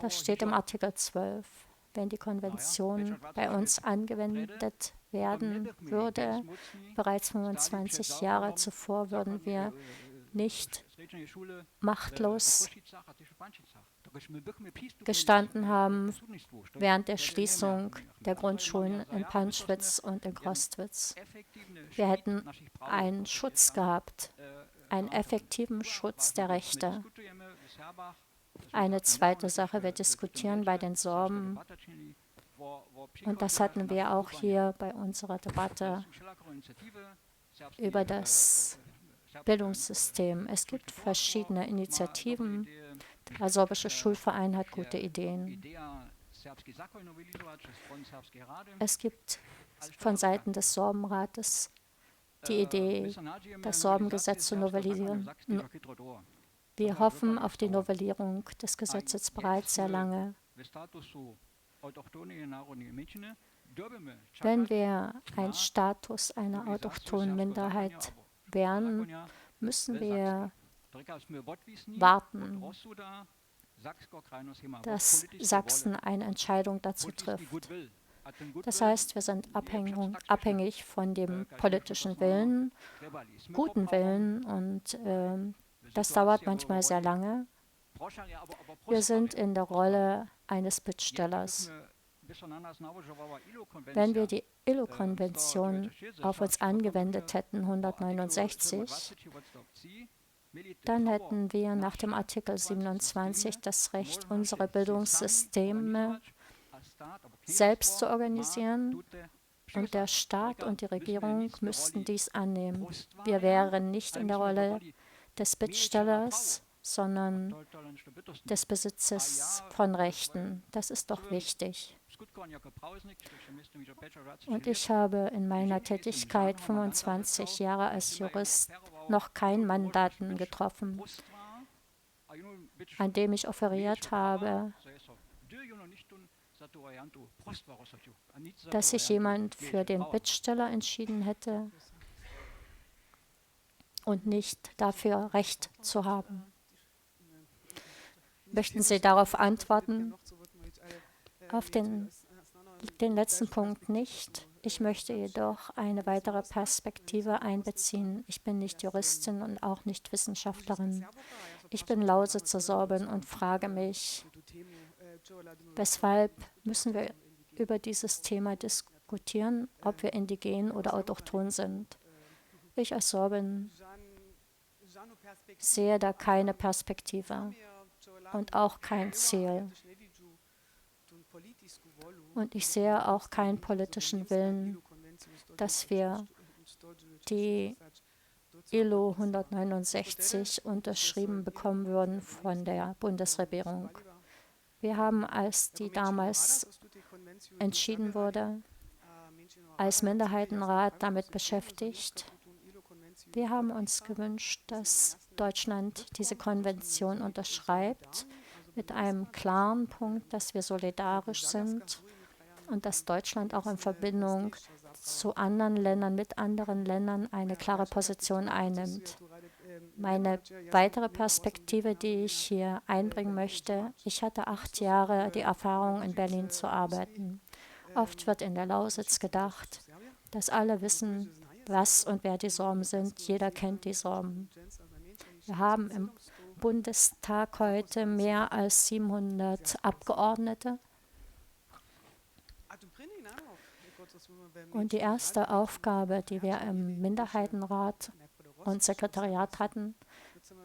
Das steht im Artikel 12. Wenn die Konvention bei uns angewendet werden würde, bereits 25 Jahre zuvor, würden wir nicht machtlos gestanden haben während der Schließung der Grundschulen in Panschwitz und in Krostwitz. Wir hätten einen Schutz gehabt, einen effektiven Schutz der Rechte. Eine zweite Sache, wir diskutieren bei den Sorben, und das hatten wir auch hier bei unserer Debatte über das Bildungssystem. Es gibt verschiedene Initiativen. Der sorbische Schulverein hat gute Ideen. Es gibt von Seiten des Sorbenrates die Idee, das Sorbengesetz zu novellisieren. Wir hoffen auf die Novellierung des Gesetzes bereits sehr lange. Wenn wir ein Status einer autochthonen Minderheit wären, müssen wir warten, dass Sachsen eine Entscheidung dazu trifft. Das heißt, wir sind abhängig von dem politischen Willen, guten Willen, und das dauert manchmal sehr lange. Wir sind in der Rolle eines Bittstellers. Wenn wir die ILO-Konvention auf uns angewendet hätten, 169, dann hätten wir nach dem Artikel 27 das Recht, unsere Bildungssysteme selbst zu organisieren, und der Staat und die Regierung müssten dies annehmen. Wir wären nicht in der Rolle des Bittstellers, sondern des Besitzes von Rechten. Das ist doch wichtig. Und ich habe in meiner Tätigkeit 25 Jahre als Jurist noch keinen Mandanten getroffen, an dem ich offeriert habe, dass sich jemand für den Bittsteller entschieden hätte und nicht dafür Recht zu haben. Möchten Sie darauf antworten? Auf den letzten Punkt nicht. Ich möchte jedoch eine weitere Perspektive einbeziehen. Ich bin nicht Juristin und auch nicht Wissenschaftlerin. Ich bin Lausitzer Sorbin und frage mich, weshalb müssen wir über dieses Thema diskutieren, ob wir indigen oder autochthon sind. Ich als Sorbin sehe da keine Perspektive und auch kein Ziel. Und ich sehe auch keinen politischen Willen, dass wir die ILO 169 unterschrieben bekommen würden von der Bundesregierung. Wir haben, als die damals entschieden wurde, als Minderheitenrat damit beschäftigt. Wir haben uns gewünscht, dass Deutschland diese Konvention unterschreibt mit einem klaren Punkt, dass wir solidarisch sind und dass Deutschland auch in Verbindung zu anderen Ländern, mit anderen Ländern eine klare Position einnimmt. Meine weitere Perspektive, die ich hier einbringen möchte, ich hatte 8 Jahre die Erfahrung, in Berlin zu arbeiten. Oft wird in der Lausitz gedacht, dass alle wissen, was und wer die Sorben sind. Jeder kennt die Sorben. Wir haben im Bundestag heute mehr als 700 Abgeordnete. Und die erste Aufgabe, die wir im Minderheitenrat und Sekretariat hatten,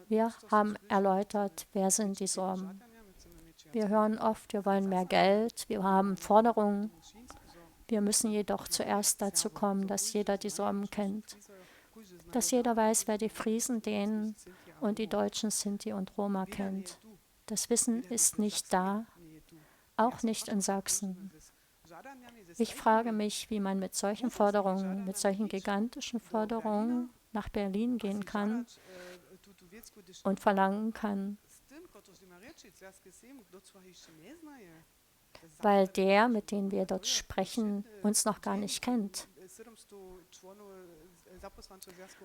wir haben erläutert, wer sind die Sorben. Wir hören oft, wir wollen mehr Geld, wir haben Forderungen. Wir müssen jedoch zuerst dazu kommen, dass jeder die Sorben kennt. Dass jeder weiß, wer die Friesen, Dänen und die Deutschen, Sinti und Roma kennt. Das Wissen ist nicht da, auch nicht in Sachsen. Ich frage mich, wie man mit solchen Forderungen, mit solchen gigantischen Forderungen nach Berlin gehen kann und verlangen kann, weil der, mit dem wir dort sprechen, uns noch gar nicht kennt.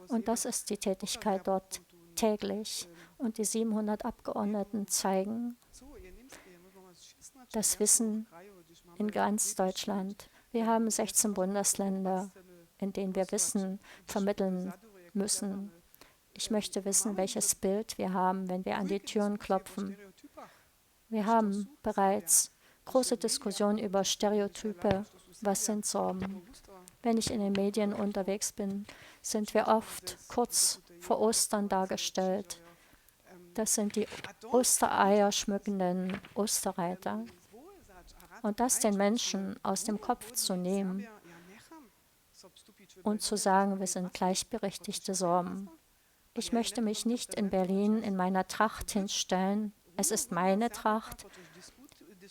Und das ist die Tätigkeit dort täglich. Und die 700 Abgeordneten zeigen das Wissen in ganz Deutschland. Wir haben 16 Bundesländer, in denen wir Wissen vermitteln müssen. Ich möchte wissen, welches Bild wir haben, wenn wir an die Türen klopfen. Wir haben bereits große Diskussionen über Stereotype. Was sind Sorben? Wenn ich in den Medien unterwegs bin, sind wir oft kurz vor Ostern dargestellt. Das sind die Ostereier schmückenden Osterreiter. Und das den Menschen aus dem Kopf zu nehmen und zu sagen, wir sind gleichberechtigte Sorben. Ich möchte mich nicht in Berlin in meiner Tracht hinstellen. Es ist meine Tracht.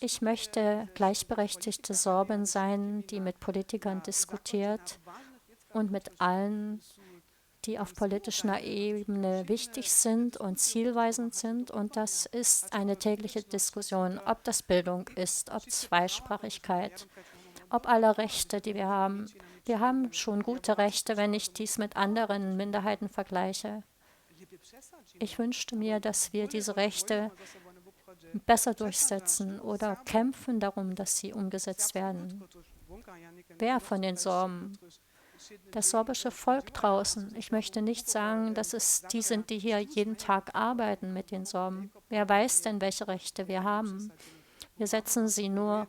Ich möchte gleichberechtigte Sorbin sein, die mit Politikern diskutiert und mit allen, die auf politischer Ebene wichtig sind und zielweisend sind. Und das ist eine tägliche Diskussion, ob das Bildung ist, ob Zweisprachigkeit, ob alle Rechte, die wir haben. Wir haben schon gute Rechte, wenn ich dies mit anderen Minderheiten vergleiche. Ich wünschte mir, dass wir diese Rechte besser durchsetzen oder kämpfen darum, dass sie umgesetzt werden. Wer von den Sorben? Das sorbische Volk draußen. Ich möchte nicht sagen, dass es die sind, die hier jeden Tag arbeiten mit den Sorben. Wer weiß denn, welche Rechte wir haben? Wir setzen sie nur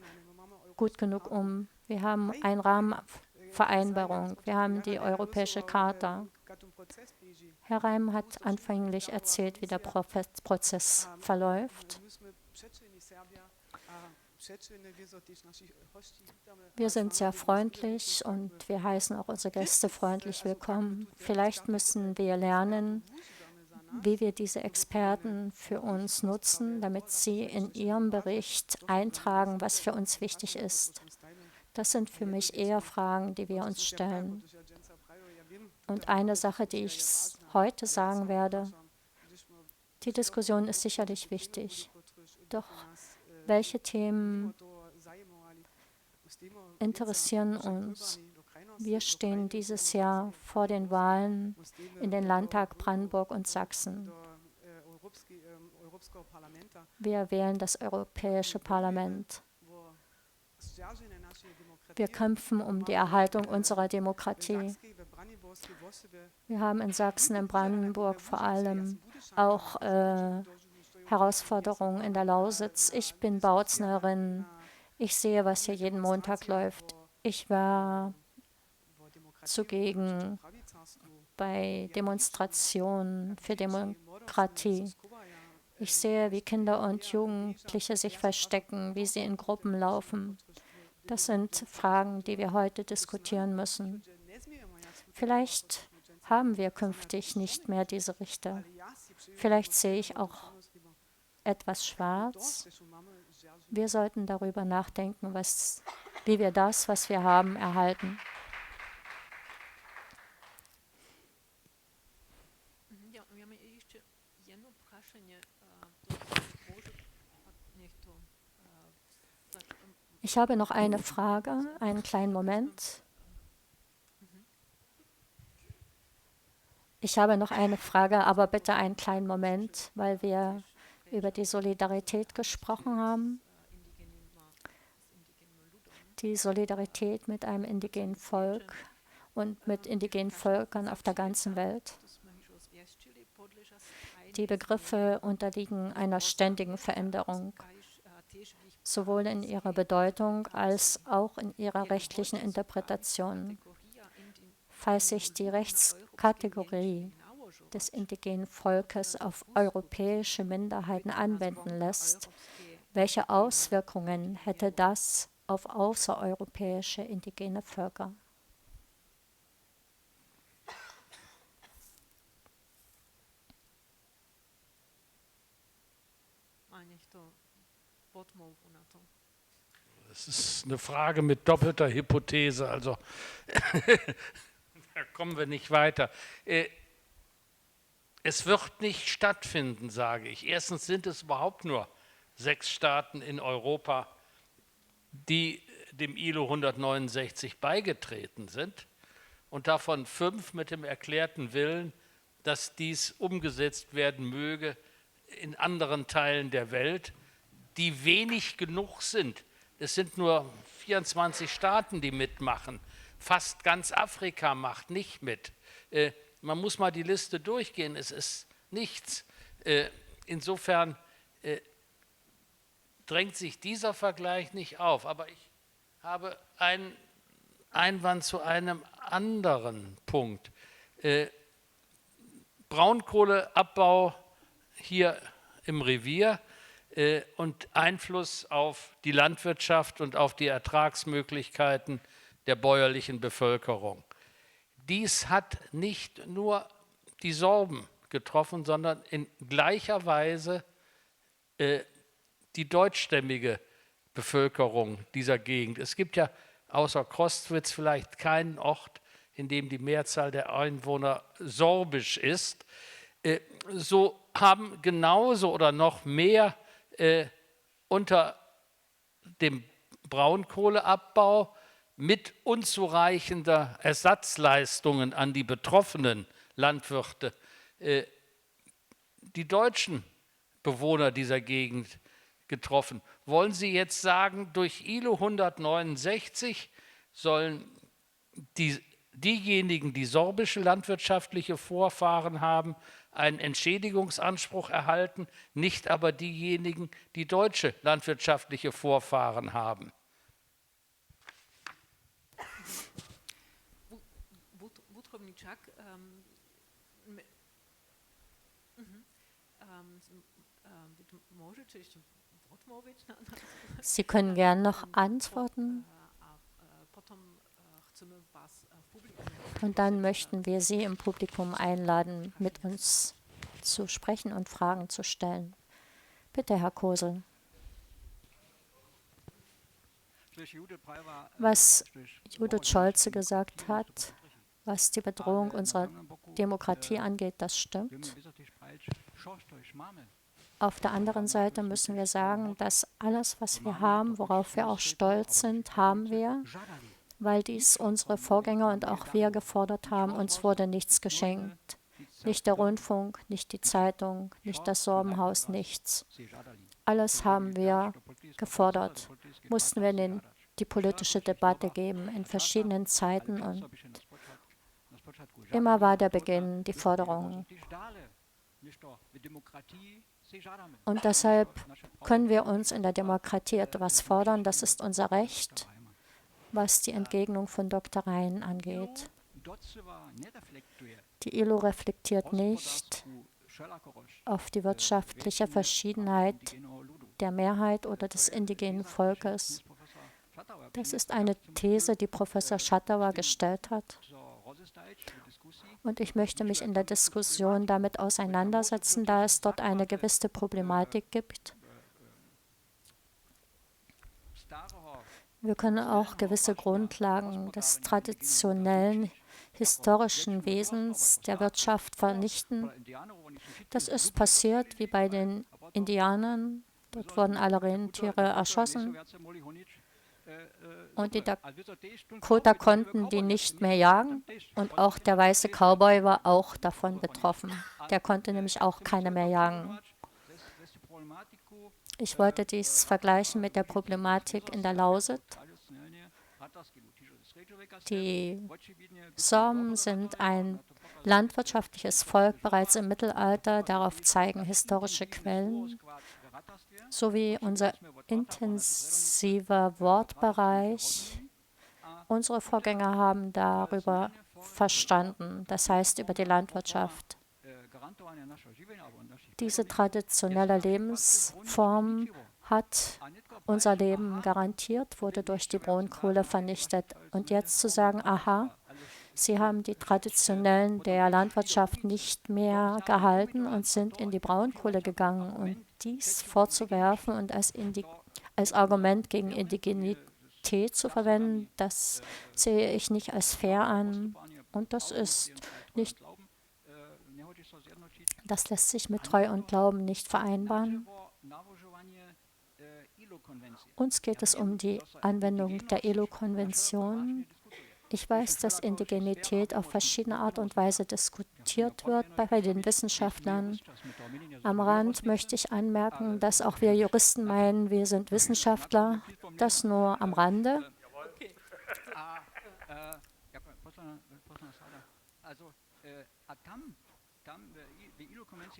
gut genug um. Wir haben eine Rahmenvereinbarung. Wir haben die Europäische Charta. Herr Reim hat anfänglich erzählt, wie der Prozess verläuft. Wir sind sehr freundlich und wir heißen auch unsere Gäste freundlich willkommen. Vielleicht müssen wir lernen, wie wir diese Experten für uns nutzen, damit sie in ihrem Bericht eintragen, was für uns wichtig ist. Das sind für mich eher Fragen, die wir uns stellen. Und eine Sache, die ich heute sagen werde, die Diskussion ist sicherlich wichtig. Doch welche Themen interessieren uns? Wir stehen dieses Jahr vor den Wahlen in den Landtag Brandenburg und Sachsen. Wir wählen das Europäische Parlament. Wir kämpfen um die Erhaltung unserer Demokratie. Wir haben in Sachsen, in Brandenburg vor allem auch Herausforderungen in der Lausitz. Ich bin Bautznerin. Ich sehe, was hier jeden Montag läuft. Ich war zugegen bei Demonstrationen für Demokratie. Ich sehe, wie Kinder und Jugendliche sich verstecken, wie sie in Gruppen laufen. Das sind Fragen, die wir heute diskutieren müssen. Vielleicht haben wir künftig nicht mehr diese Richter. Vielleicht sehe ich auch etwas schwarz. Wir sollten darüber nachdenken, wie wir das, was wir haben, erhalten. Ich habe noch eine Frage, einen kleinen Moment. Ich habe noch eine Frage, aber bitte einen kleinen Moment, weil wir über die Solidarität gesprochen haben. Die Solidarität mit einem indigenen Volk und mit indigenen Völkern auf der ganzen Welt. Die Begriffe unterliegen einer ständigen Veränderung, sowohl in ihrer Bedeutung als auch in ihrer rechtlichen Interpretation. Falls sich die Rechtskategorie des indigenen Volkes auf europäische Minderheiten anwenden lässt, welche Auswirkungen hätte das auf außereuropäische indigene Völker? Das ist eine Frage mit doppelter Hypothese, also da kommen wir nicht weiter. Es wird nicht stattfinden, sage ich. Erstens sind es überhaupt nur 6 Staaten in Europa, die dem ILO 169 beigetreten sind und davon 5 mit dem erklärten Willen, dass dies umgesetzt werden möge in anderen Teilen der Welt, die wenig genug sind. Es sind nur 24 Staaten, die mitmachen. Fast ganz Afrika macht nicht mit. Man muss mal die Liste durchgehen, es ist nichts. Insofern drängt sich dieser Vergleich nicht auf. Aber ich habe einen Einwand zu einem anderen Punkt. Braunkohleabbau hier im Revier und Einfluss auf die Landwirtschaft und auf die Ertragsmöglichkeiten der bäuerlichen Bevölkerung. Dies hat nicht nur die Sorben getroffen, sondern in gleicher Weise die deutschstämmige Bevölkerung dieser Gegend. Es gibt ja außer Crostwitz vielleicht keinen Ort, in dem die Mehrzahl der Einwohner sorbisch ist. So haben genauso oder noch mehr unter dem Braunkohleabbau mit unzureichender Ersatzleistungen an die betroffenen Landwirte die deutschen Bewohner dieser Gegend getroffen. Wollen Sie jetzt sagen, durch ILO 169 sollen diejenigen, die sorbische landwirtschaftliche Vorfahren haben, einen Entschädigungsanspruch erhalten, nicht aber diejenigen, die deutsche landwirtschaftliche Vorfahren haben? Sie können gern noch antworten. Und dann möchten wir Sie im Publikum einladen, mit uns zu sprechen und Fragen zu stellen. Bitte, Herr Kosel. Was Judith Scholze gesagt hat, was die Bedrohung unserer Demokratie angeht, das stimmt. Auf der anderen Seite müssen wir sagen, dass alles, was wir haben, worauf wir auch stolz sind, haben wir, weil dies unsere Vorgänger und auch wir gefordert haben. Uns wurde nichts geschenkt. Nicht der Rundfunk, nicht die Zeitung, nicht das Sorbenhaus, nichts. Alles haben wir gefordert. Mussten wir in den die politische Debatte geben in verschiedenen Zeiten und immer war der Beginn die Forderung. Und deshalb können wir uns in der Demokratie etwas fordern, das ist unser Recht, was die Entgegnung von Doktoreien angeht. Die ILO reflektiert nicht auf die wirtschaftliche Verschiedenheit der Mehrheit oder des indigenen Volkes. Das ist eine These, die Professor Schattawa gestellt hat. Und ich möchte mich in der Diskussion damit auseinandersetzen, da es dort eine gewisse Problematik gibt. Wir können auch gewisse Grundlagen des traditionellen historischen Wesens der Wirtschaft vernichten. Das ist passiert wie bei den Indianern. Dort wurden alle Rentiere erschossen und die Dakota konnten die nicht mehr jagen. Und auch der weiße Cowboy war auch davon betroffen. Der konnte nämlich auch keine mehr jagen. Ich wollte dies vergleichen mit der Problematik in der Lausitz. Die Sorben sind ein landwirtschaftliches Volk bereits im Mittelalter, darauf zeigen historische Quellen, sowie unser intensiver Wortbereich. Unsere Vorgänger haben darüber verstanden, das heißt über die Landwirtschaft. Diese traditionelle Lebensform hat unser Leben garantiert, wurde durch die Braunkohle vernichtet. Und jetzt zu sagen, aha, sie haben die Traditionellen der Landwirtschaft nicht mehr gehalten und sind in die Braunkohle gegangen. Und dies vorzuwerfen und als Argument gegen Indigenität zu verwenden, das sehe ich nicht als fair an. Und das ist nicht, das lässt sich mit Treu und Glauben nicht vereinbaren. Uns geht es um die Anwendung der ILO-Konvention. Ich weiß, dass Indigenität auf verschiedene Art und Weise diskutiert wird bei den Wissenschaftlern. Am Rand möchte ich anmerken, dass auch wir Juristen meinen, wir sind Wissenschaftler. Das nur am Rande.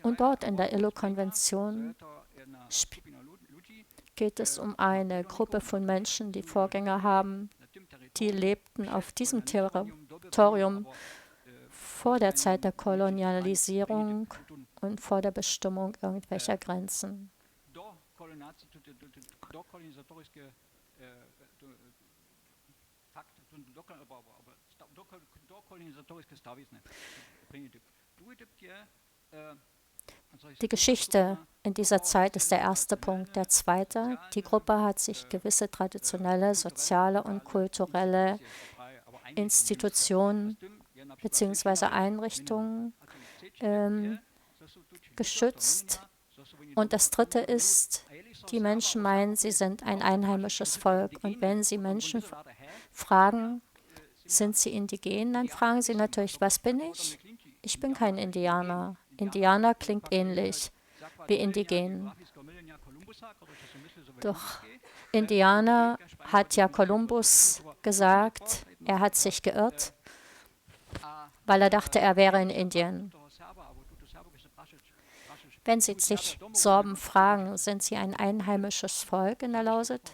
Und dort in der ILO-Konvention geht es um eine Gruppe von Menschen, die Vorgänger haben, die lebten auf diesem Territorium vor der Zeit der Kolonialisierung und vor der Bestimmung irgendwelcher Grenzen. Die Geschichte in dieser Zeit ist der erste Punkt. Der zweite, die Gruppe hat sich gewisse traditionelle, soziale und kulturelle Institutionen bzw. Einrichtungen geschützt. Und das dritte ist, die Menschen meinen, sie sind ein einheimisches Volk. Und wenn sie Menschen fragen, sind sie indigen, dann fragen sie natürlich, was bin ich? Ich bin kein Indianer. Indianer klingt ähnlich wie indigen. Doch Indianer hat ja Kolumbus gesagt, er hat sich geirrt, weil er dachte, er wäre in Indien. Wenn Sie sich Sorben fragen, sind Sie ein einheimisches Volk in der Lausitz,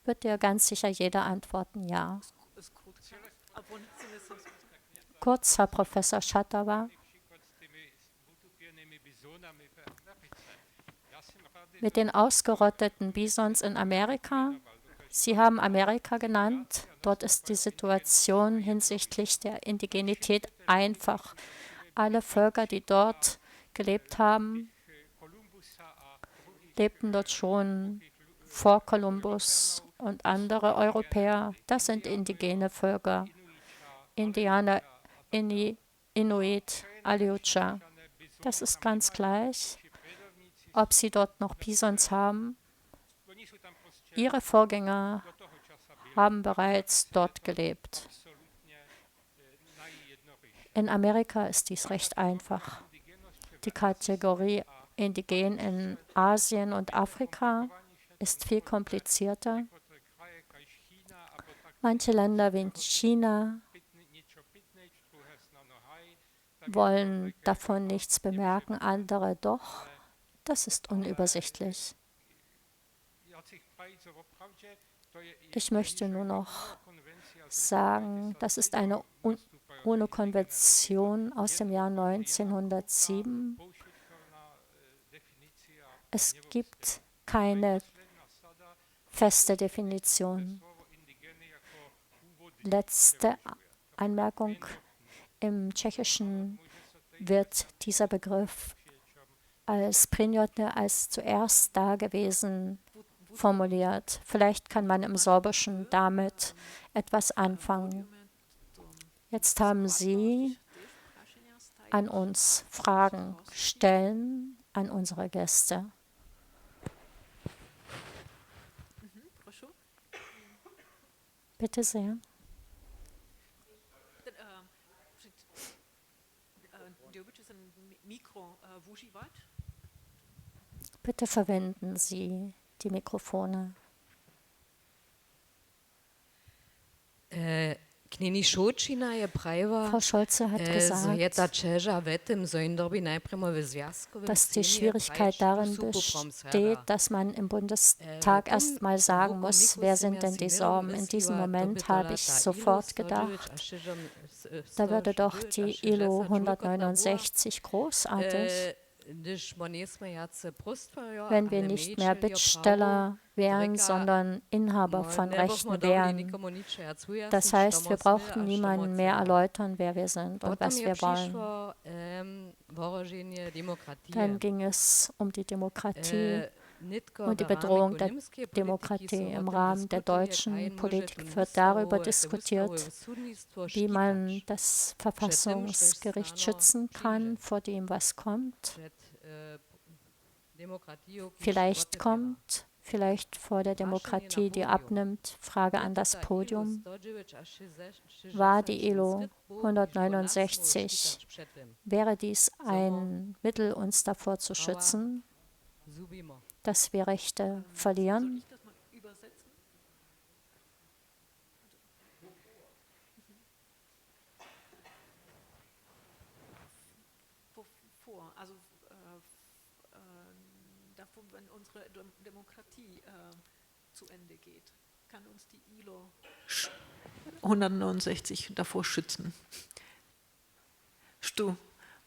wird dir ganz sicher jeder antworten, ja. Kurz, Herr Professor Schattawa. Mit den ausgerotteten Bisons in Amerika. Sie haben Amerika genannt. Dort ist die Situation hinsichtlich der Indigenität einfach. Alle Völker, die dort gelebt haben, lebten dort schon vor Kolumbus und andere Europäer. Das sind indigene Völker. Indianer, Inuit, Aleutscha. Das ist ganz gleich, ob sie dort noch Bisons haben. Ihre Vorgänger haben bereits dort gelebt. In Amerika ist dies recht einfach. Die Kategorie Indigen in Asien und Afrika ist viel komplizierter. Manche Länder wie China wollen davon nichts bemerken, andere doch. Das ist unübersichtlich. Ich möchte nur noch sagen, das ist eine UNO-Konvention aus dem Jahr 1907. Es gibt keine feste Definition. Letzte Anmerkung. Im Tschechischen wird dieser Begriff als Prinjotne, als zuerst dagewesen, formuliert. Vielleicht kann man im Sorbischen damit etwas anfangen. Jetzt haben Sie an uns Fragen stellen, an unsere Gäste. Bitte sehr. Bitte verwenden Sie die Mikrofone. Frau Scholze hat gesagt, dass die Schwierigkeit darin besteht, dass man im Bundestag erst mal sagen muss, wer sind denn die Sorben. In diesem Moment habe ich sofort gedacht, da würde doch die ILO 169 großartig, wenn wir nicht mehr Bittsteller wären, sondern Inhaber von Rechten wären. Das heißt, wir brauchten niemanden mehr erläutern, wer wir sind und was wir wollen. Dann ging es um die Demokratie und die Bedrohung der Demokratie. Im Rahmen der deutschen Politik wird darüber diskutiert, wie man das Verfassungsgericht schützen kann vor dem, was kommt. Vielleicht vor der Demokratie, die abnimmt. Frage an das Podium. War die ILO 169, wäre dies ein Mittel, uns davor zu schützen, dass wir Rechte verlieren? Also davor, wenn unsere Demokratie zu Ende geht, kann uns die ILO 169 davor schützen. Što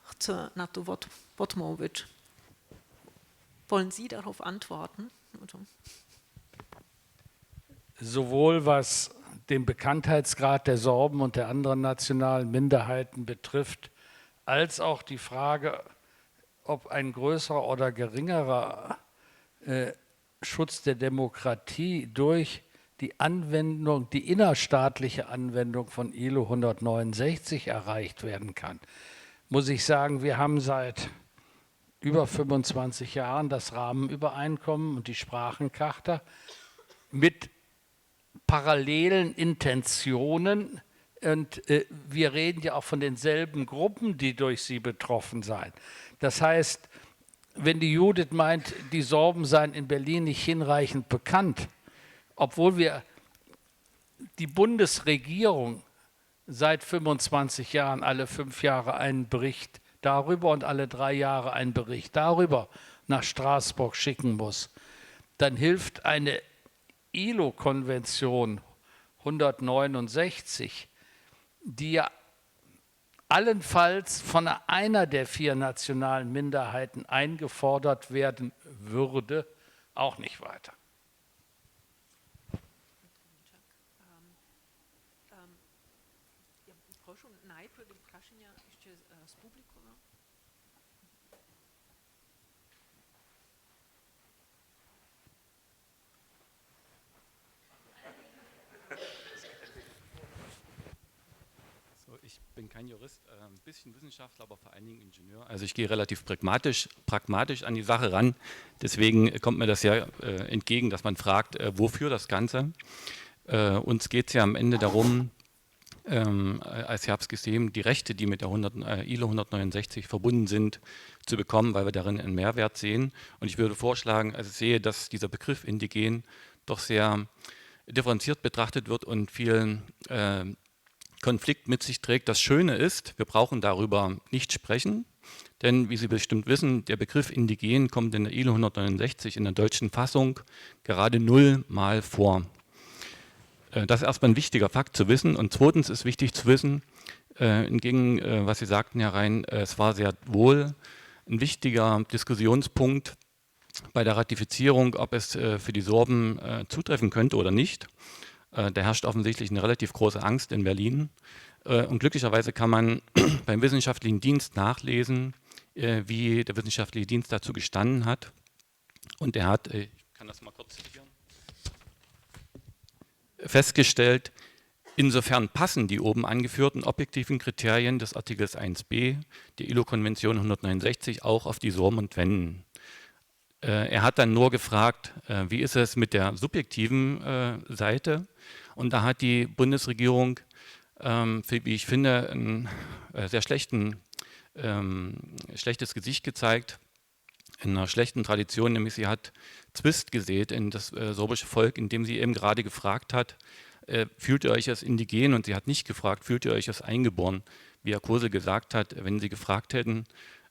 chce na to odpovědět? Wollen Sie darauf antworten? Sowohl was den Bekanntheitsgrad der Sorben und der anderen nationalen Minderheiten betrifft, als auch die Frage, ob ein größerer oder geringerer Schutz der Demokratie durch die Anwendung, die innerstaatliche Anwendung von ILO 169 erreicht werden kann, muss ich sagen, wir haben seit über 25 Jahren das Rahmenübereinkommen und die Sprachencharta mit parallelen Intentionen. Und wir reden ja auch von denselben Gruppen, die durch sie betroffen seien. Das heißt, wenn die Judith meint, die Sorben seien in Berlin nicht hinreichend bekannt, obwohl wir die Bundesregierung seit 25 Jahren alle 5 Jahre einen Bericht darüber und alle 3 Jahre einen Bericht darüber nach Straßburg schicken muss, dann hilft eine ILO-Konvention 169, die ja allenfalls von einer der 4 nationalen Minderheiten eingefordert werden würde, auch nicht weiter. Ich bin kein Jurist, ein bisschen Wissenschaftler, aber vor allen Dingen Ingenieur. Also ich gehe relativ pragmatisch an die Sache ran. Deswegen kommt mir das ja entgegen, dass man fragt, wofür das Ganze. Uns geht es ja am Ende darum, als ich habe es gesehen, die Rechte, die mit der ILO 169 verbunden sind, zu bekommen, weil wir darin einen Mehrwert sehen. Und ich würde vorschlagen, also ich sehe, dass dieser Begriff indigen doch sehr differenziert betrachtet wird und viel Konflikt mit sich trägt. Das Schöne ist, wir brauchen darüber nicht sprechen, denn wie Sie bestimmt wissen, der Begriff indigen kommt in der ILO 169 in der deutschen Fassung gerade 0-mal vor. Das ist erstmal ein wichtiger Fakt zu wissen. Und zweitens ist wichtig zu wissen, entgegen was Sie sagten, Herr Rhein, es war sehr wohl ein wichtiger Diskussionspunkt bei der Ratifizierung, ob es für die Sorben zutreffen könnte oder nicht. Da herrscht offensichtlich eine relativ große Angst in Berlin. Und glücklicherweise kann man beim wissenschaftlichen Dienst nachlesen, wie der wissenschaftliche Dienst dazu gestanden hat. Und er hat, ich kann das mal kurz zitieren, festgestellt, insofern passen die oben angeführten objektiven Kriterien des Artikels 1b der ILO-Konvention 169 auch auf die Sorben und Wenden. Er hat dann nur gefragt, wie ist es mit der subjektiven Seite? Und da hat die Bundesregierung, wie ich finde, ein sehr schlechtes Gesicht gezeigt, in einer schlechten Tradition, nämlich sie hat Zwist gesät in das sorbische Volk, indem sie eben gerade gefragt hat, fühlt ihr euch als indigen? Und sie hat nicht gefragt, fühlt ihr euch als eingeboren? Wie Herr Kose gesagt hat, wenn sie gefragt hätten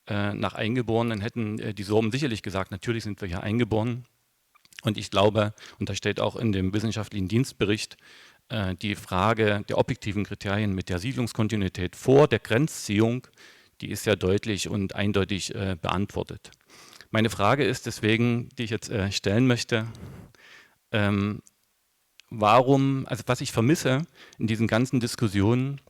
nach Eingeborenen, hätten die Sorben sicherlich gesagt, natürlich sind wir hier eingeboren. Und ich glaube, und das steht auch in dem wissenschaftlichen Dienstbericht, die Frage der objektiven Kriterien mit der Siedlungskontinuität vor der Grenzziehung, die ist ja deutlich und eindeutig beantwortet. Meine Frage ist deswegen, die ich jetzt stellen möchte, warum, also was ich vermisse in diesen ganzen Diskussionen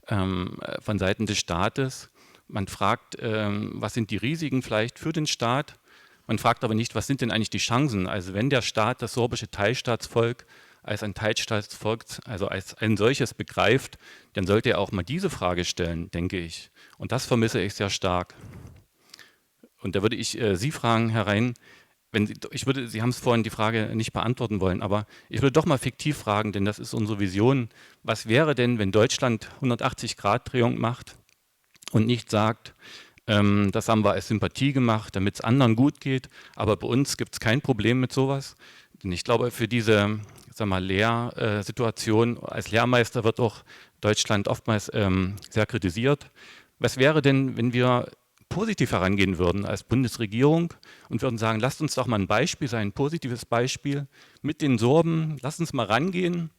von Seiten des Staates, man fragt, was sind die Risiken vielleicht für den Staat, man fragt aber nicht, was sind denn eigentlich die Chancen, also wenn der Staat das sorbische Teilstaatsvolk als ein Teilstaatsvolk, also als ein solches begreift, dann sollte er auch mal diese Frage stellen, denke ich. Und das vermisse ich sehr stark. Und da würde ich Sie fragen, Herr Rhein, Sie haben es vorhin die Frage nicht beantworten wollen, aber ich würde doch mal fiktiv fragen, denn das ist unsere Vision. Was wäre denn, wenn Deutschland 180-Grad-Drehung macht und nicht sagt, das haben wir als Sympathie gemacht, damit es anderen gut geht, aber bei uns gibt es kein Problem mit sowas? Denn ich glaube, für diese Lehrsituation als Lehrmeister wird auch Deutschland oftmals sehr kritisiert. Was wäre denn, wenn wir positiv herangehen würden als Bundesregierung und würden sagen, lasst uns doch mal ein Beispiel sein, ein positives Beispiel mit den Sorben, lasst uns mal rangehen,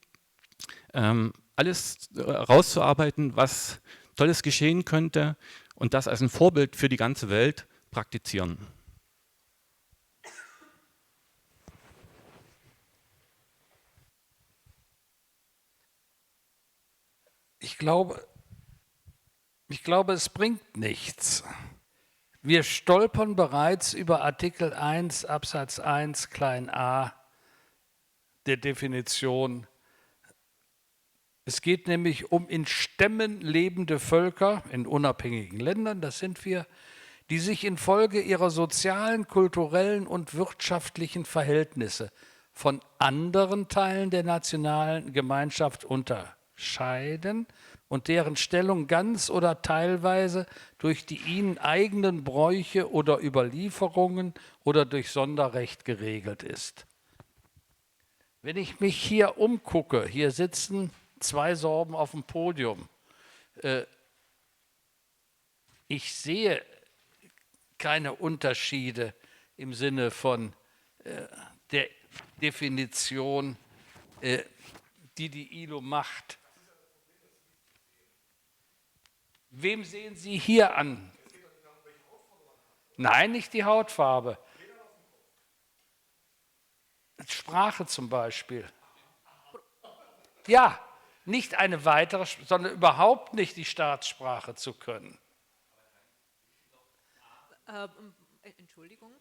alles rauszuarbeiten, was Tolles geschehen könnte und das als ein Vorbild für die ganze Welt praktizieren. Ich glaube, es bringt nichts. Wir stolpern bereits über Artikel 1 Absatz 1 klein a der Definition. Es geht nämlich um in Stämmen lebende Völker in unabhängigen Ländern, das sind wir, die sich infolge ihrer sozialen, kulturellen und wirtschaftlichen Verhältnisse von anderen Teilen der nationalen Gemeinschaft unterscheiden und deren Stellung ganz oder teilweise durch die ihnen eigenen Bräuche oder Überlieferungen oder durch Sonderrecht geregelt ist. Wenn ich mich hier umgucke, hier sitzen 2 Sorben auf dem Podium. Ich sehe keine Unterschiede im Sinne von der Definition, die ILO macht. Wem sehen Sie hier an? Nein, nicht die Hautfarbe. Sprache zum Beispiel. Ja, nicht eine weitere, sondern überhaupt nicht die Staatssprache zu können. Entschuldigung,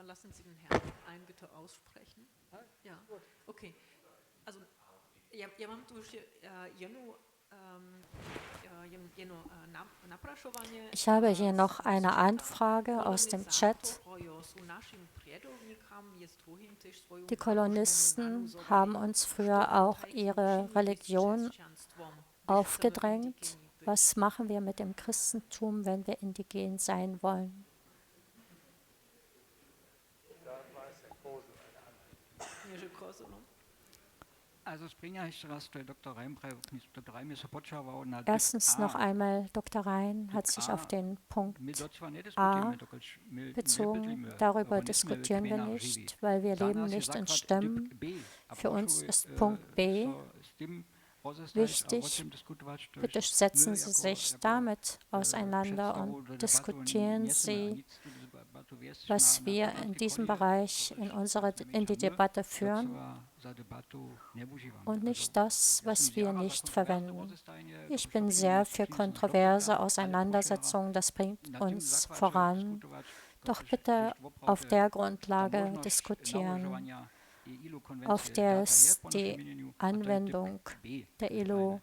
lassen Sie den Herrn einen bitte aussprechen. Ja, okay. Also, ja mam tu ještě Ich habe hier noch eine Anfrage aus dem Chat. Die Kolonisten haben uns früher auch ihre Religion aufgedrängt. Was machen wir mit dem Christentum, wenn wir indigen sein wollen? Erstens noch einmal, Dr. Rhein hat sich auf den Punkt A bezogen. Darüber diskutieren wir nicht, weil wir leben nicht in Stämmen. Für uns ist Punkt B wichtig. Bitte setzen Sie sich damit auseinander und diskutieren Sie, was wir in diesem Bereich in die Debatte führen und nicht das, was wir nicht verwenden. Ich bin sehr für kontroverse Auseinandersetzungen, das bringt uns voran. Doch bitte auf der Grundlage diskutieren, auf der es die Anwendung der ILO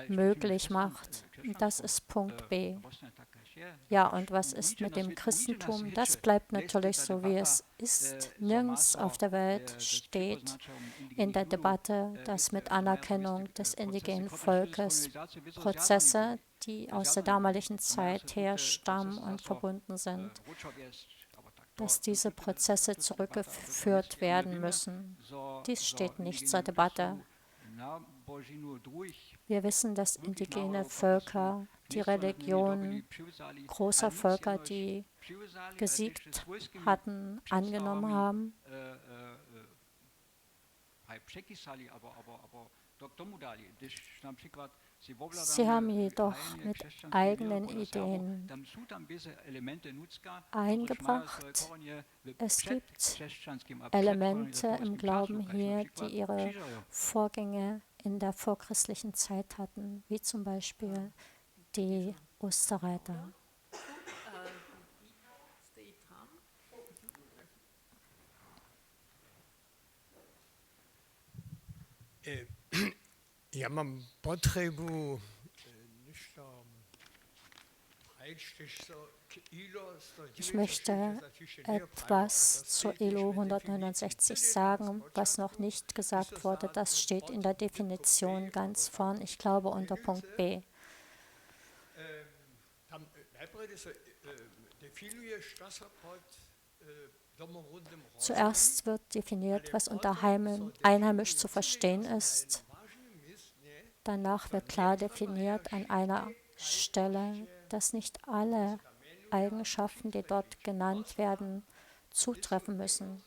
möglich macht. Das ist Punkt B. Ja, und was ist mit dem Christentum? Das bleibt natürlich so, wie es ist. Nirgends auf der Welt steht in der Debatte, dass mit Anerkennung des indigenen Volkes Prozesse, die aus der damaligen Zeit herstammen und verbunden sind, dass diese Prozesse zurückgeführt werden müssen. Dies steht nicht zur Debatte. Wir wissen, dass indigene Völker die Religion großer Völker, die gesiegt hatten, angenommen haben. Sie haben jedoch mit eigenen Ideen eingebracht. Es gibt Elemente im Glauben hier, die ihre Vorgänge in der vorchristlichen Zeit hatten, wie zum Beispiel die Osterreiter. Ja mam potrebu Ich möchte etwas zur ILO 169 sagen, was noch nicht gesagt wurde. Das steht in der Definition ganz vorn, ich glaube unter Punkt B. Zuerst wird definiert, was unter einheimisch zu verstehen ist. Danach wird klar definiert an einer Stelle, dass nicht alle Eigenschaften, die dort genannt werden, zutreffen müssen.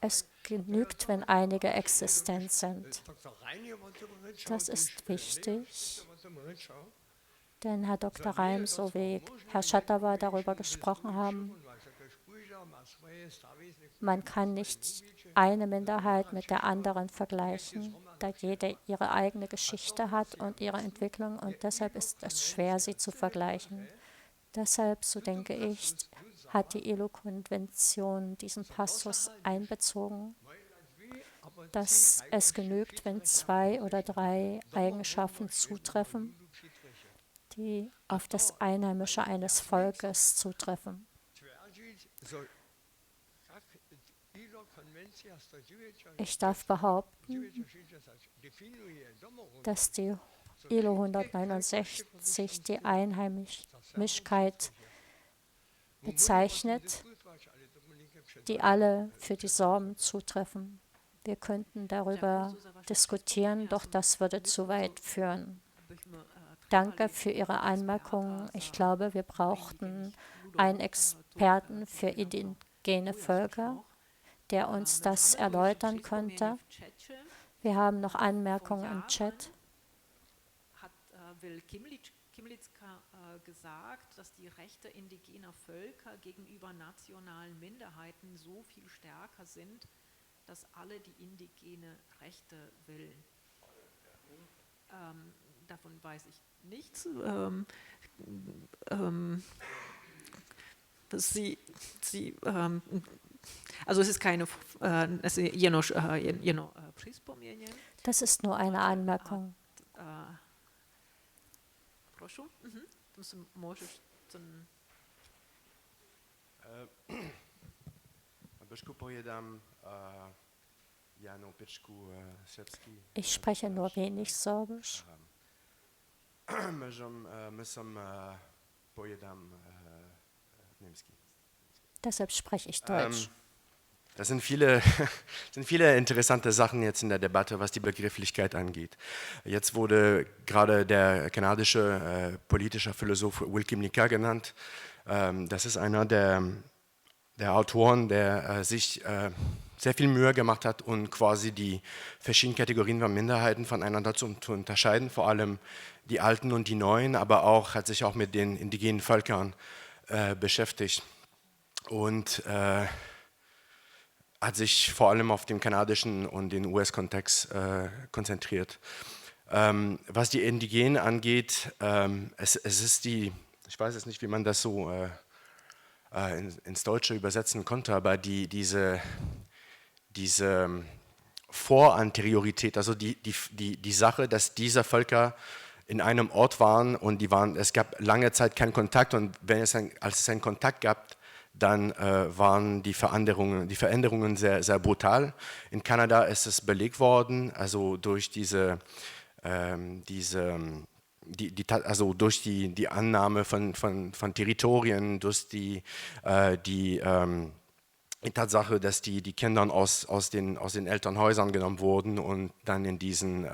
Es genügt, wenn einige existent sind. Das ist wichtig, denn Herr Dr. Reim sowie Herr Schatawa darüber gesprochen haben, man kann nicht eine Minderheit mit der anderen vergleichen, da jede ihre eigene Geschichte hat und ihre Entwicklung und deshalb ist es schwer, sie zu vergleichen. Deshalb, so denke ich, hat die ILO-Konvention diesen Passus einbezogen, dass es genügt, wenn 2 oder 3 Eigenschaften zutreffen, die auf das Einheimische eines Volkes zutreffen. Ich darf behaupten, dass die ILO 169 die Einheimischkeit bezeichnet, die alle für die Sorben zutreffen. Wir könnten darüber diskutieren, doch das würde zu weit führen. Danke für Ihre Anmerkungen. Ich glaube, wir brauchten einen Experten für indigene Völker, der uns das erläutern könnte. Wir haben noch Anmerkungen im Chat. Hat Will Kimlicka gesagt, dass die Rechte indigener Völker gegenüber nationalen Minderheiten so viel stärker sind, dass alle die indigene Rechte willen. Davon weiß ich nichts. Also es ist keine, das ist nur eine Anmerkung. Proszę. Ich spreche nur wenig Sorbisch. Deshalb spreche ich Deutsch. Das sind viele interessante Sachen jetzt in der Debatte, was die Begrifflichkeit angeht. Jetzt wurde gerade der kanadische politische Philosoph Wilkie Mnica genannt. Das ist einer der Autoren, der sich sehr viel Mühe gemacht hat, um quasi die verschiedenen Kategorien von Minderheiten voneinander zu unterscheiden, vor allem die Alten und die Neuen, aber auch hat sich auch mit den indigenen Völkern beschäftigt und hat sich vor allem auf den kanadischen und den US-Kontext konzentriert. Was die Indigenen angeht, es ist ich weiß jetzt nicht, wie man das so ins Deutsche übersetzen konnte, aber diese Voranteriorität, also die Sache, dass diese Völker in einem Ort waren und es gab lange Zeit keinen Kontakt und als es einen Kontakt gab, dann waren die Veränderungen sehr, sehr brutal. In Kanada ist es belegt worden, also durch durch die Annahme von Territorien, durch die Tatsache, dass die Kinder aus den Elternhäusern genommen wurden und dann in diesen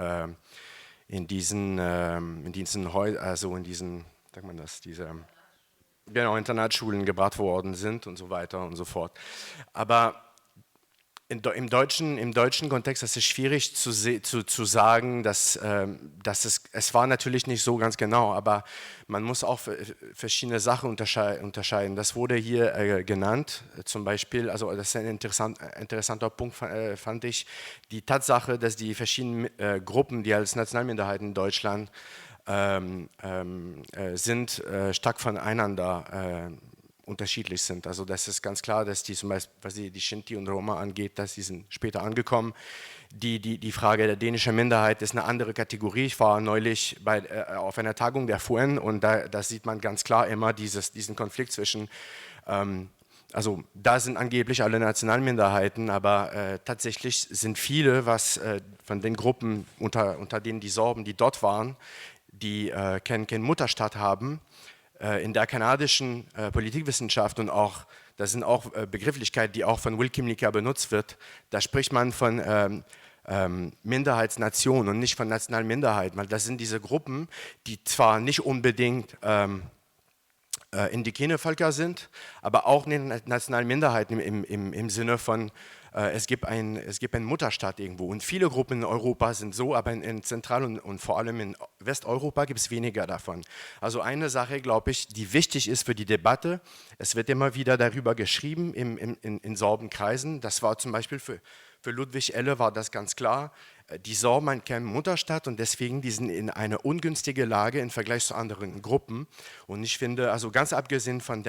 Internatsschulen gebracht worden sind und so weiter und so fort. Aber im deutschen Kontext ist es schwierig zu sagen, dass es war natürlich nicht so ganz genau, aber man muss auch verschiedene Sachen unterscheiden. Das wurde hier genannt, zum Beispiel, also das ist ein interessanter Punkt, fand ich, die Tatsache, dass die verschiedenen Gruppen, die als Nationalminderheiten in Deutschland sind, stark voneinander unterschiedlich sind. Also das ist ganz klar, dass die zum Beispiel, was die Shinti und Roma angeht, dass die sind später angekommen. Die Frage der dänischen Minderheit ist eine andere Kategorie. Ich war neulich auf einer Tagung der FUN und da sieht man ganz klar immer diesen Konflikt zwischen, also da sind angeblich alle Nationalminderheiten, aber tatsächlich sind viele, von den Gruppen, unter denen die Sorben, die dort waren, die keinen Mutterstaat haben, in der kanadischen Politikwissenschaft und auch, das sind auch Begrifflichkeiten, die auch von Wilkie Mnica benutzt wird, da spricht man von Minderheitsnationen und nicht von nationalen Minderheiten, weil das sind diese Gruppen, die zwar nicht unbedingt indigene Völker sind, aber auch nationale Minderheiten im Sinne von es gibt einen Mutterstaat irgendwo und viele Gruppen in Europa sind so, aber in Zentral- und vor allem in Westeuropa gibt es weniger davon. Also eine Sache, glaube ich, die wichtig ist für die Debatte, es wird immer wieder darüber geschrieben in Sorbenkreisen, das war zum Beispiel für Ludwig Elle war das ganz klar, die Sorben haben keinen Mutterstaat und deswegen die sind in eine ungünstige Lage im Vergleich zu anderen Gruppen und ich finde, also ganz abgesehen von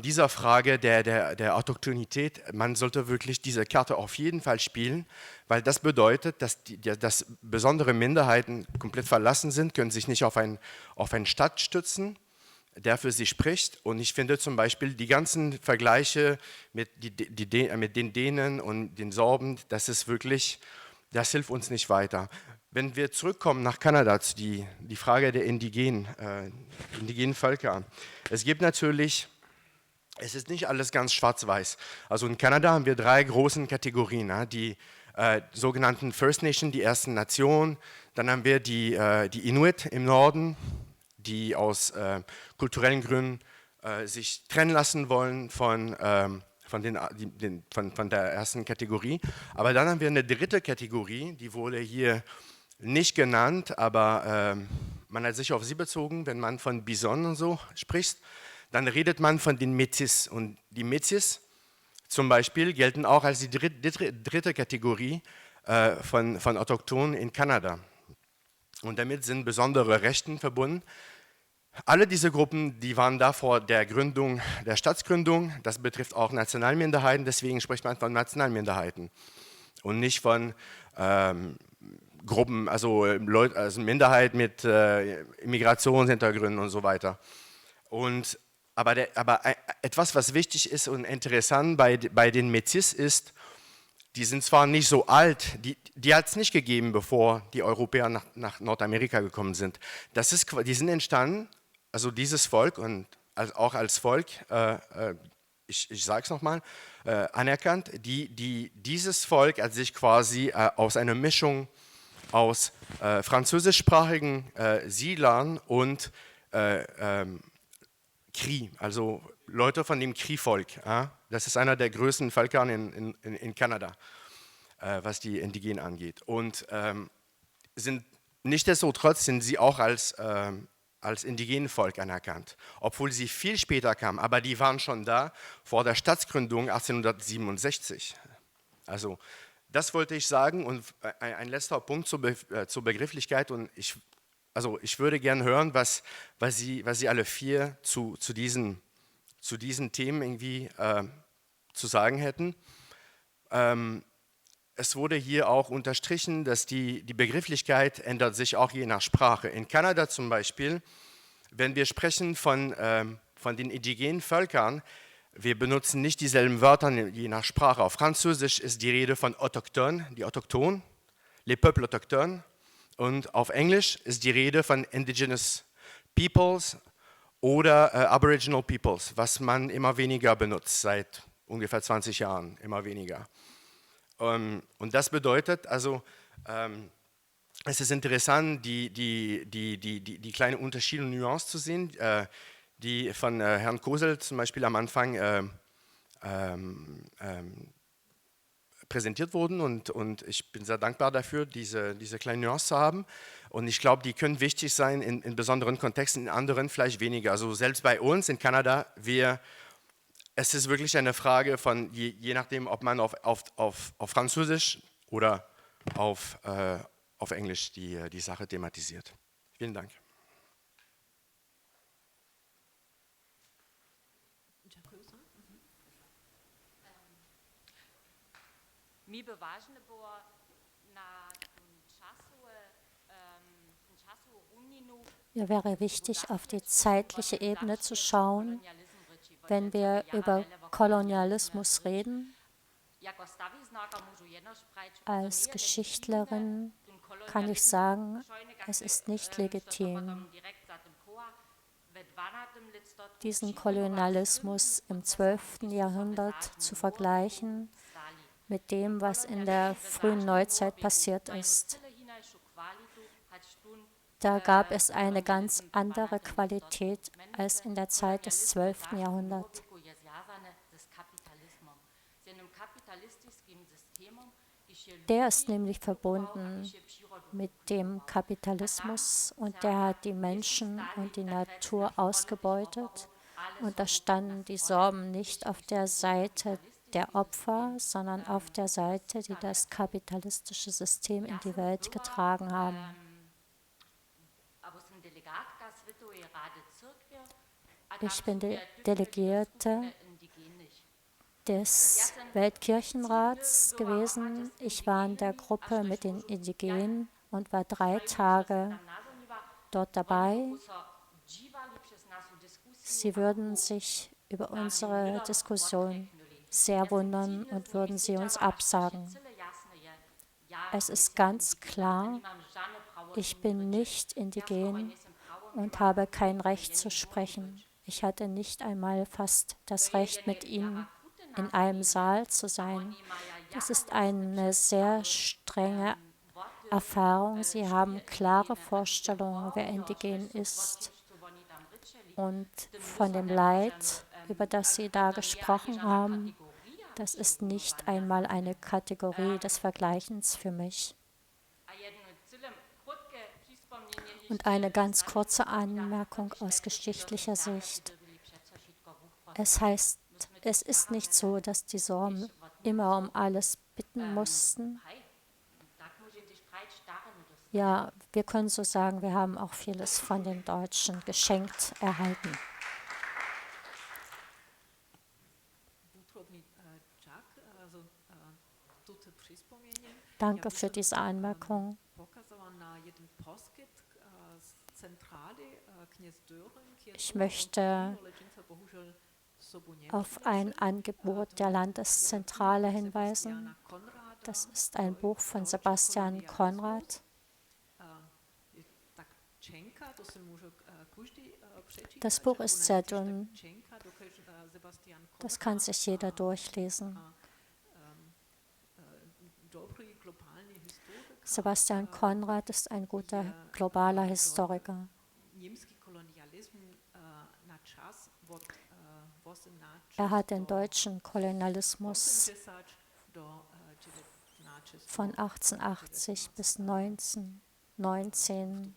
dieser Frage der Autochtonität, man sollte wirklich diese Karte auf jeden Fall spielen, weil das bedeutet, dass besondere Minderheiten komplett verlassen sind, können sich nicht auf einen Staat stützen, der für sie spricht. Und ich finde zum Beispiel die ganzen Vergleiche mit den Dänen und den Sorben, das hilft uns nicht weiter. Wenn wir zurückkommen nach Kanada zu die Frage der indigenen Völker. Es gibt natürlich, es ist nicht alles ganz schwarz-weiß. Also in Kanada haben wir 3 große Kategorien. Die sogenannten First Nation, die ersten Nationen. Dann haben wir die Inuit im Norden, die aus kulturellen Gründen sich trennen lassen wollen von der ersten Kategorie. Aber dann haben wir eine dritte Kategorie, die wurde hier nicht genannt, aber man hat sich auf sie bezogen, wenn man von Bison und so spricht, dann redet man von den Métis. Und die Métis zum Beispiel gelten auch als die dritte Kategorie von Autochtonen in Kanada. Und damit sind besondere Rechte verbunden. Alle diese Gruppen, die waren da vor der Staatsgründung, das betrifft auch Nationalminderheiten, deswegen spricht man von Nationalminderheiten und nicht von Gruppen, also Minderheiten mit Immigrationshintergründen und so weiter. Aber etwas, was wichtig ist und interessant bei den Métis ist, die sind zwar nicht so alt, die hat es nicht gegeben, bevor die Europäer nach Nordamerika gekommen sind. Die sind entstanden, also dieses Volk und auch als Volk, ich sage es nochmal, anerkannt, die dieses Volk hat sich quasi aus einer Mischung aus französischsprachigen Siedlern und Cri, also Leute von dem Cri-Volk. Das ist einer der größten Völker in Kanada, was die Indigenen angeht. Und nichtsdestotrotz sind sie auch als indigenen Volk anerkannt, obwohl sie viel später kamen, aber die waren schon da vor der Staatsgründung 1867. Also das wollte ich sagen und ein letzter Punkt zur Begrifflichkeit und ich würde gerne hören, was Sie alle vier zu diesen Themen irgendwie zu sagen hätten. Es wurde hier auch unterstrichen, dass die Begrifflichkeit ändert sich auch je nach Sprache. In Kanada zum Beispiel, wenn wir sprechen von den indigenen Völkern, wir benutzen nicht dieselben Wörter je nach Sprache. Auf Französisch ist die Rede von Autochtones, die Autochtonen, les peuples autochtones. Und auf Englisch ist die Rede von Indigenous Peoples oder Aboriginal Peoples, was man immer weniger benutzt, seit ungefähr 20 Jahren, immer weniger. Und das bedeutet, also es ist interessant, die kleinen Unterschiede und Nuancen zu sehen, die von Herrn Kosel zum Beispiel am Anfang präsentiert wurden und ich bin sehr dankbar dafür, diese kleinen Nuancen zu haben und ich glaube, die können wichtig sein in besonderen Kontexten, in anderen vielleicht weniger. Also selbst bei uns in Kanada, es ist wirklich eine Frage von, je nachdem, ob man auf Französisch oder auf Englisch die Sache thematisiert. Vielen Dank. Mir wäre wichtig, auf die zeitliche Ebene zu schauen, wenn wir über Kolonialismus reden. Als Geschichtlerin kann ich sagen, es ist nicht legitim, diesen Kolonialismus im 12. Jahrhundert zu vergleichen mit dem, was in der frühen Neuzeit passiert ist. Da gab es eine ganz andere Qualität als in der Zeit des 12. Jahrhunderts. Der ist nämlich verbunden mit dem Kapitalismus und der hat die Menschen und die Natur ausgebeutet. Und da standen die Sorben nicht auf der Seite der Opfer, sondern auf der Seite, die das kapitalistische System in die Welt getragen haben. Ich bin die Delegierte des Weltkirchenrats gewesen. Ich war in der Gruppe mit den Indigenen und war 3 Tage dort dabei. Sie würden sich über unsere Diskussion sehr wundern und würden sie uns absagen. Es ist ganz klar, ich bin nicht indigen und habe kein Recht zu sprechen. Ich hatte nicht einmal fast das Recht, mit ihnen in einem Saal zu sein. Das ist eine sehr strenge Erfahrung. Sie haben klare Vorstellungen, wer indigen ist. Und von dem Leid, über das Sie da gesprochen haben, das ist nicht einmal eine Kategorie des Vergleichens für mich. Und eine ganz kurze Anmerkung aus geschichtlicher Sicht. Es heißt, es ist nicht so, dass die Sorben immer um alles bitten mussten. Ja, wir können so sagen, wir haben auch vieles von den Deutschen geschenkt erhalten. Danke für diese Anmerkung. Ich möchte auf ein Angebot der Landeszentrale hinweisen. Das ist ein Buch von Sebastian Konrad. Das Buch ist sehr dünn. Das kann sich jeder durchlesen. Sebastian Konrad ist ein guter globaler Historiker. Er hat den deutschen Kolonialismus von 1880 bis 1919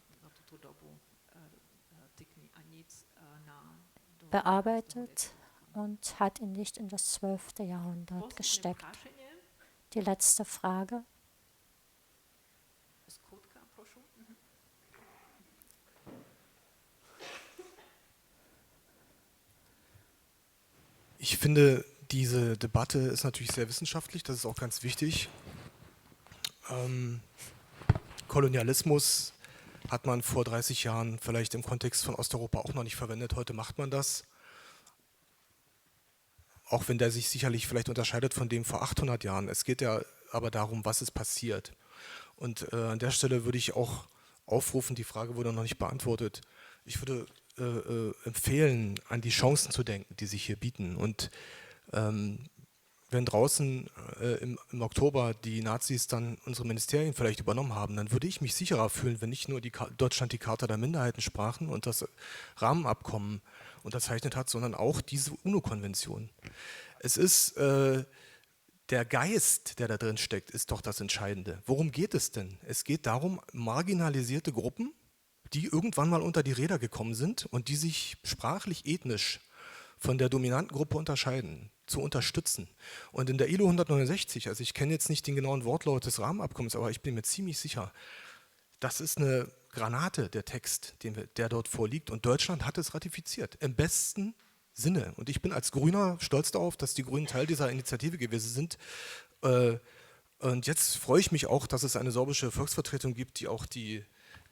bearbeitet und hat ihn nicht in das 12. Jahrhundert gesteckt. Die letzte Frage. Ich finde, diese Debatte ist natürlich sehr wissenschaftlich, das ist auch ganz wichtig. Kolonialismus hat man vor 30 Jahren vielleicht im Kontext von Osteuropa auch noch nicht verwendet, heute macht man das. Auch wenn der sich sicherlich vielleicht unterscheidet von dem vor 800 Jahren. Es geht ja aber darum, was ist passiert. Und an der Stelle würde ich auch aufrufen, die Frage wurde noch nicht beantwortet. Ich würde empfehlen, an die Chancen zu denken, die sich hier bieten. Und wenn draußen im Oktober die Nazis dann unsere Ministerien vielleicht übernommen haben, dann würde ich mich sicherer fühlen, wenn nicht nur Deutschland die Charta der Minderheiten sprachen und das Rahmenabkommen unterzeichnet hat, sondern auch diese UNO-Konvention. Es ist der Geist, der da drin steckt, ist doch das Entscheidende. Worum geht es denn? Es geht darum, marginalisierte Gruppen, die irgendwann mal unter die Räder gekommen sind und die sich sprachlich, ethnisch von der dominanten Gruppe unterscheiden, zu unterstützen. Und in der ILO 169, also ich kenne jetzt nicht den genauen Wortlaut des Rahmenabkommens, aber ich bin mir ziemlich sicher, das ist eine Granate, der Text, der dort vorliegt. Und Deutschland hat es ratifiziert, im besten Sinne. Und ich bin als Grüner stolz darauf, dass die Grünen Teil dieser Initiative gewesen sind. Und jetzt freue ich mich auch, dass es eine sorbische Volksvertretung gibt, die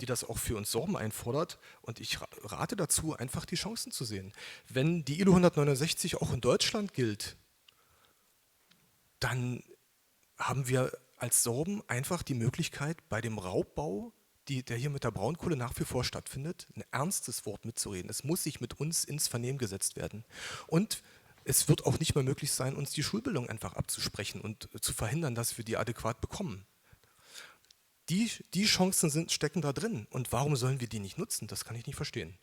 das auch für uns Sorben einfordert. Und ich rate dazu, einfach die Chancen zu sehen. Wenn die ILO 169 auch in Deutschland gilt, dann haben wir als Sorben einfach die Möglichkeit, bei dem Raubbau, der hier mit der Braunkohle nach wie vor stattfindet, ein ernstes Wort mitzureden. Es muss sich mit uns ins Vernehmen gesetzt werden. Und es wird auch nicht mehr möglich sein, uns die Schulbildung einfach abzusprechen und zu verhindern, dass wir die adäquat bekommen. Die Chancen stecken da drin. Und warum sollen wir die nicht nutzen? Das kann ich nicht verstehen.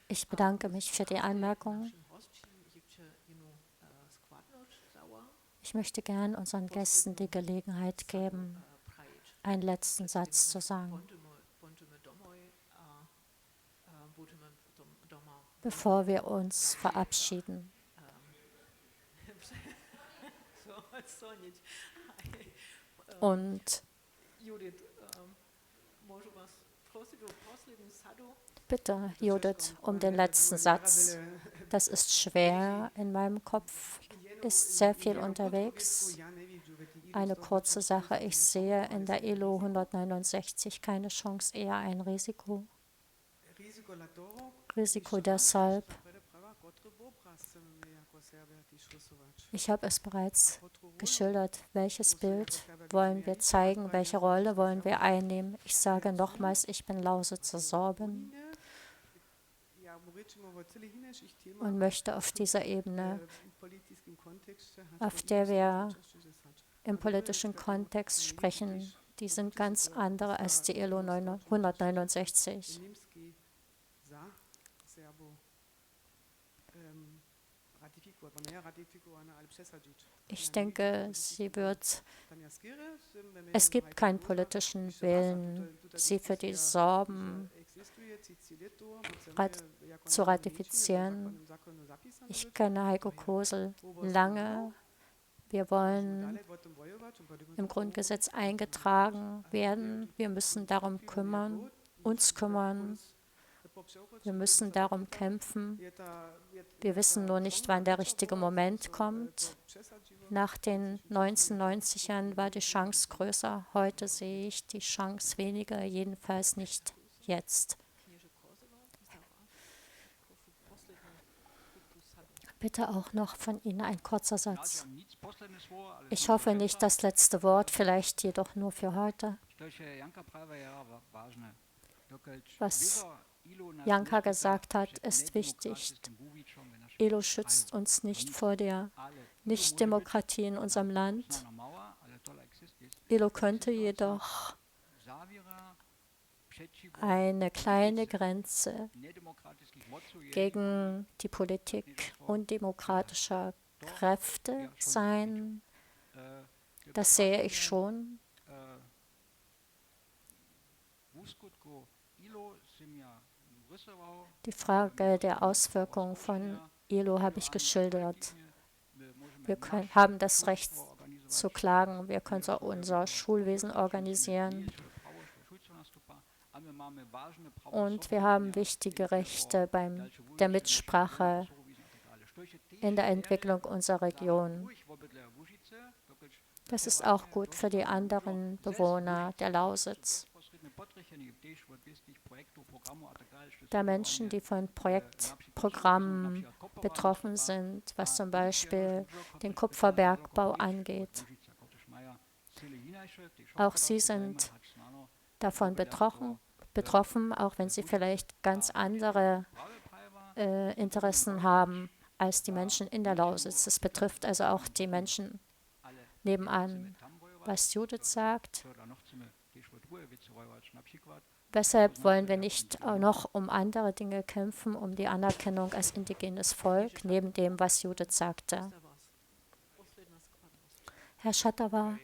Ich bedanke mich für die Anmerkung. Ich möchte gern unseren Gästen die Gelegenheit geben, einen letzten Satz zu sagen, bevor wir uns verabschieden. Und bitte, Judith, um den letzten Satz. Das ist schwer in meinem Kopf, ist sehr viel unterwegs. Eine kurze Sache, ich sehe in der ILO 169 keine Chance, eher ein Risiko. Risiko deshalb, ich habe es bereits geschildert, welches Bild wollen wir zeigen, welche Rolle wollen wir einnehmen. Ich sage nochmals, ich bin Lausitzer Sorben und möchte auf dieser Ebene, auf der wir im politischen Kontext sprechen, die sind ganz andere als die ILO 169. Ich denke, es gibt keinen politischen Willen, sie für die Sorben zu ratifizieren. Ich kenne Heiko Kosel lange. Wir wollen im Grundgesetz eingetragen werden. Wir müssen darum kümmern, uns kümmern. Wir müssen darum kämpfen. Wir wissen nur nicht, wann der richtige Moment kommt. Nach den 1990ern war die Chance größer. Heute sehe ich die Chance weniger, jedenfalls nicht jetzt. Bitte auch noch von Ihnen ein kurzer Satz. Ich hoffe nicht das letzte Wort, vielleicht jedoch nur für heute. Was Janka gesagt hat, ist wichtig. ILO schützt uns nicht vor der Nichtdemokratie in unserem Land. ILO könnte jedoch eine kleine Grenze gegen die Politik undemokratischer Kräfte sein. Das sehe ich schon. Die Frage der Auswirkungen von ILO habe ich geschildert. Wir haben das Recht zu klagen, wir können unser Schulwesen organisieren und wir haben wichtige Rechte bei der Mitsprache in der Entwicklung unserer Region. Das ist auch gut für die anderen Bewohner der Lausitz. Der Menschen, die von Projektprogrammen betroffen sind, was zum Beispiel den Kupferbergbau angeht. Auch sie sind davon betroffen, auch wenn sie vielleicht ganz andere Interessen haben als die Menschen in der Lausitz. Es betrifft also auch die Menschen nebenan. Was Judith sagt, weshalb wollen wir nicht auch noch um andere Dinge kämpfen, um die Anerkennung als indigenes Volk, neben dem, was Judith sagte? Herr Šatava,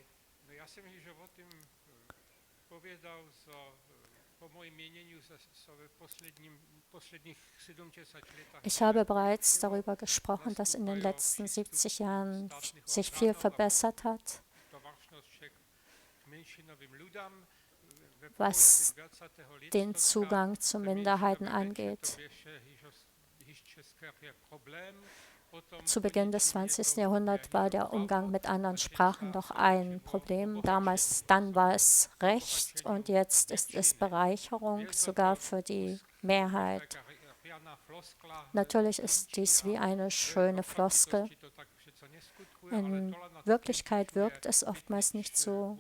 ich habe bereits darüber gesprochen, dass in den letzten 70 Jahren sich viel verbessert hat, was den Zugang zu Minderheiten angeht. Zu Beginn des 20. Jahrhunderts war der Umgang mit anderen Sprachen doch ein Problem. Dann war es Recht und jetzt ist es Bereicherung, sogar für die Mehrheit. Natürlich ist dies wie eine schöne Floskel. In Wirklichkeit wirkt es oftmals nicht so.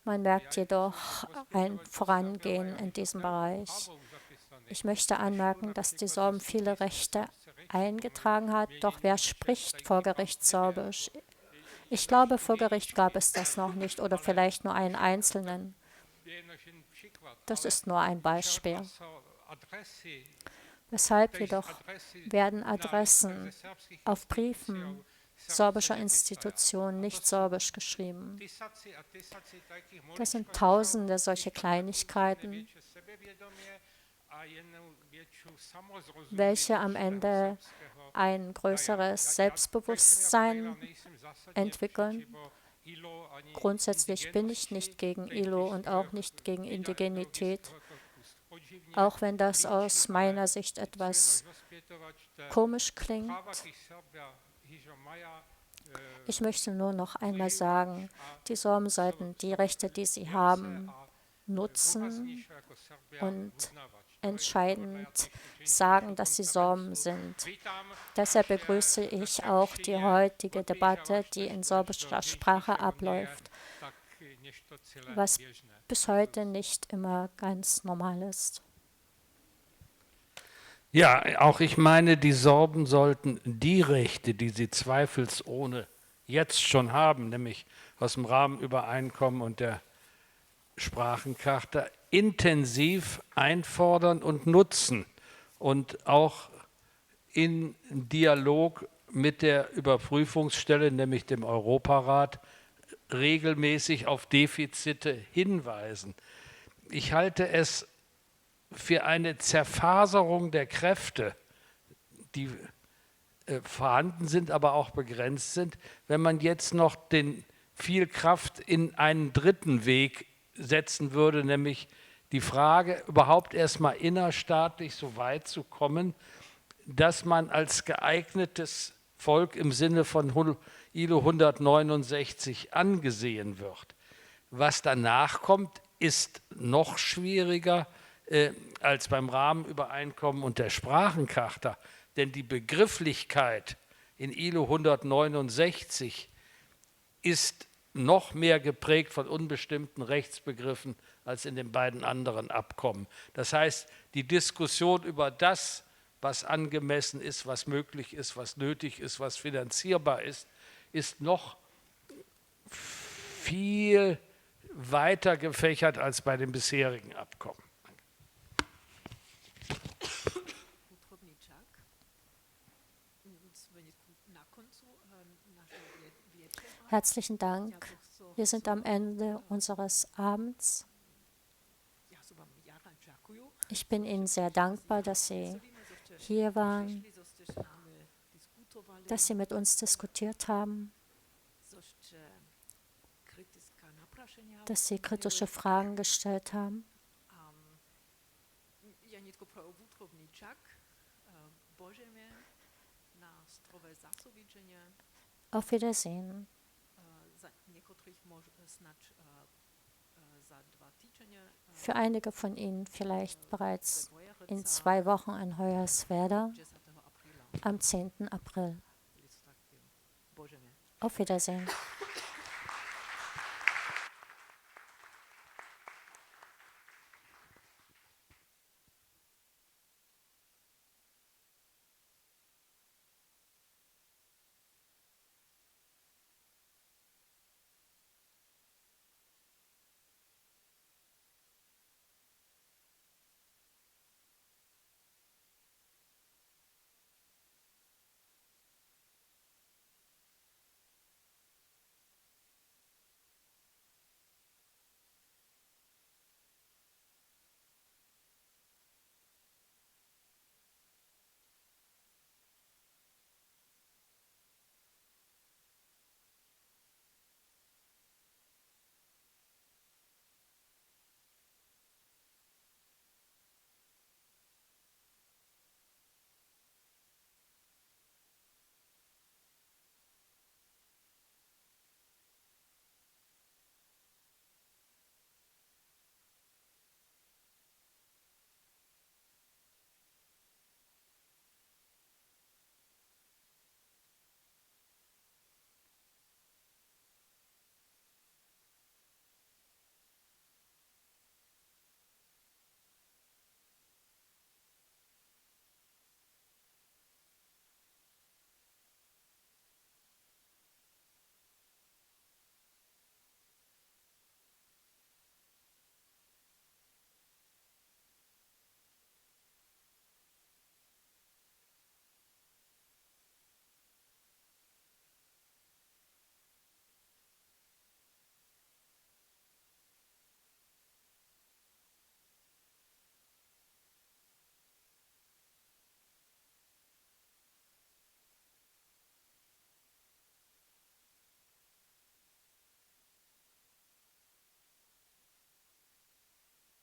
Man merkt jedoch ein Vorangehen in diesem Bereich. Ich möchte anmerken, dass die Sorben viele Rechte eingetragen hat, doch wer spricht vor Gericht Sorbisch? Ich glaube, vor Gericht gab es das noch nicht oder vielleicht nur einen einzelnen. Das ist nur ein Beispiel. Weshalb jedoch werden Adressen auf Briefen sorbischer Institutionen nicht sorbisch geschrieben? Das sind tausende solche Kleinigkeiten, welche am Ende ein größeres Selbstbewusstsein entwickeln. Grundsätzlich bin ich nicht gegen ILO und auch nicht gegen Indigenität, auch wenn das aus meiner Sicht etwas komisch klingt. Ich möchte nur noch einmal sagen, die Sorben sollten die Rechte, die sie haben, nutzen und entscheidend sagen, dass sie Sorben sind. Deshalb begrüße ich auch die heutige Debatte, die in sorbischer Sprache abläuft, was bis heute nicht immer ganz normal ist. Ja, auch ich meine, die Sorben sollten die Rechte, die sie zweifelsohne jetzt schon haben, nämlich aus dem Rahmenübereinkommen und der Sprachencharta, intensiv einfordern und nutzen und auch in Dialog mit der Überprüfungsstelle, nämlich dem Europarat, regelmäßig auf Defizite hinweisen. Ich halte es für eine Zerfaserung der Kräfte, die vorhanden sind, aber auch begrenzt sind, wenn man jetzt noch viel Kraft in einen dritten Weg setzen würde, nämlich die Frage, überhaupt erstmal innerstaatlich so weit zu kommen, dass man als geeignetes Volk im Sinne von ILO 169 angesehen wird. Was danach kommt, ist noch schwieriger als beim Rahmenübereinkommen und der Sprachencharta, denn die Begrifflichkeit in ILO 169 ist noch mehr geprägt von unbestimmten Rechtsbegriffen als in den beiden anderen Abkommen. Das heißt, die Diskussion über das, was angemessen ist, was möglich ist, was nötig ist, was finanzierbar ist, ist noch viel weiter gefächert als bei den bisherigen Abkommen. Herzlichen Dank. Wir sind am Ende unseres Abends. Ich bin Ihnen sehr dankbar, dass Sie hier waren, dass Sie mit uns diskutiert haben, dass Sie kritische Fragen gestellt haben. Auf Wiedersehen. Für einige von Ihnen vielleicht bereits in 2 Wochen in Hoyerswerda am 10. April. Auf Wiedersehen.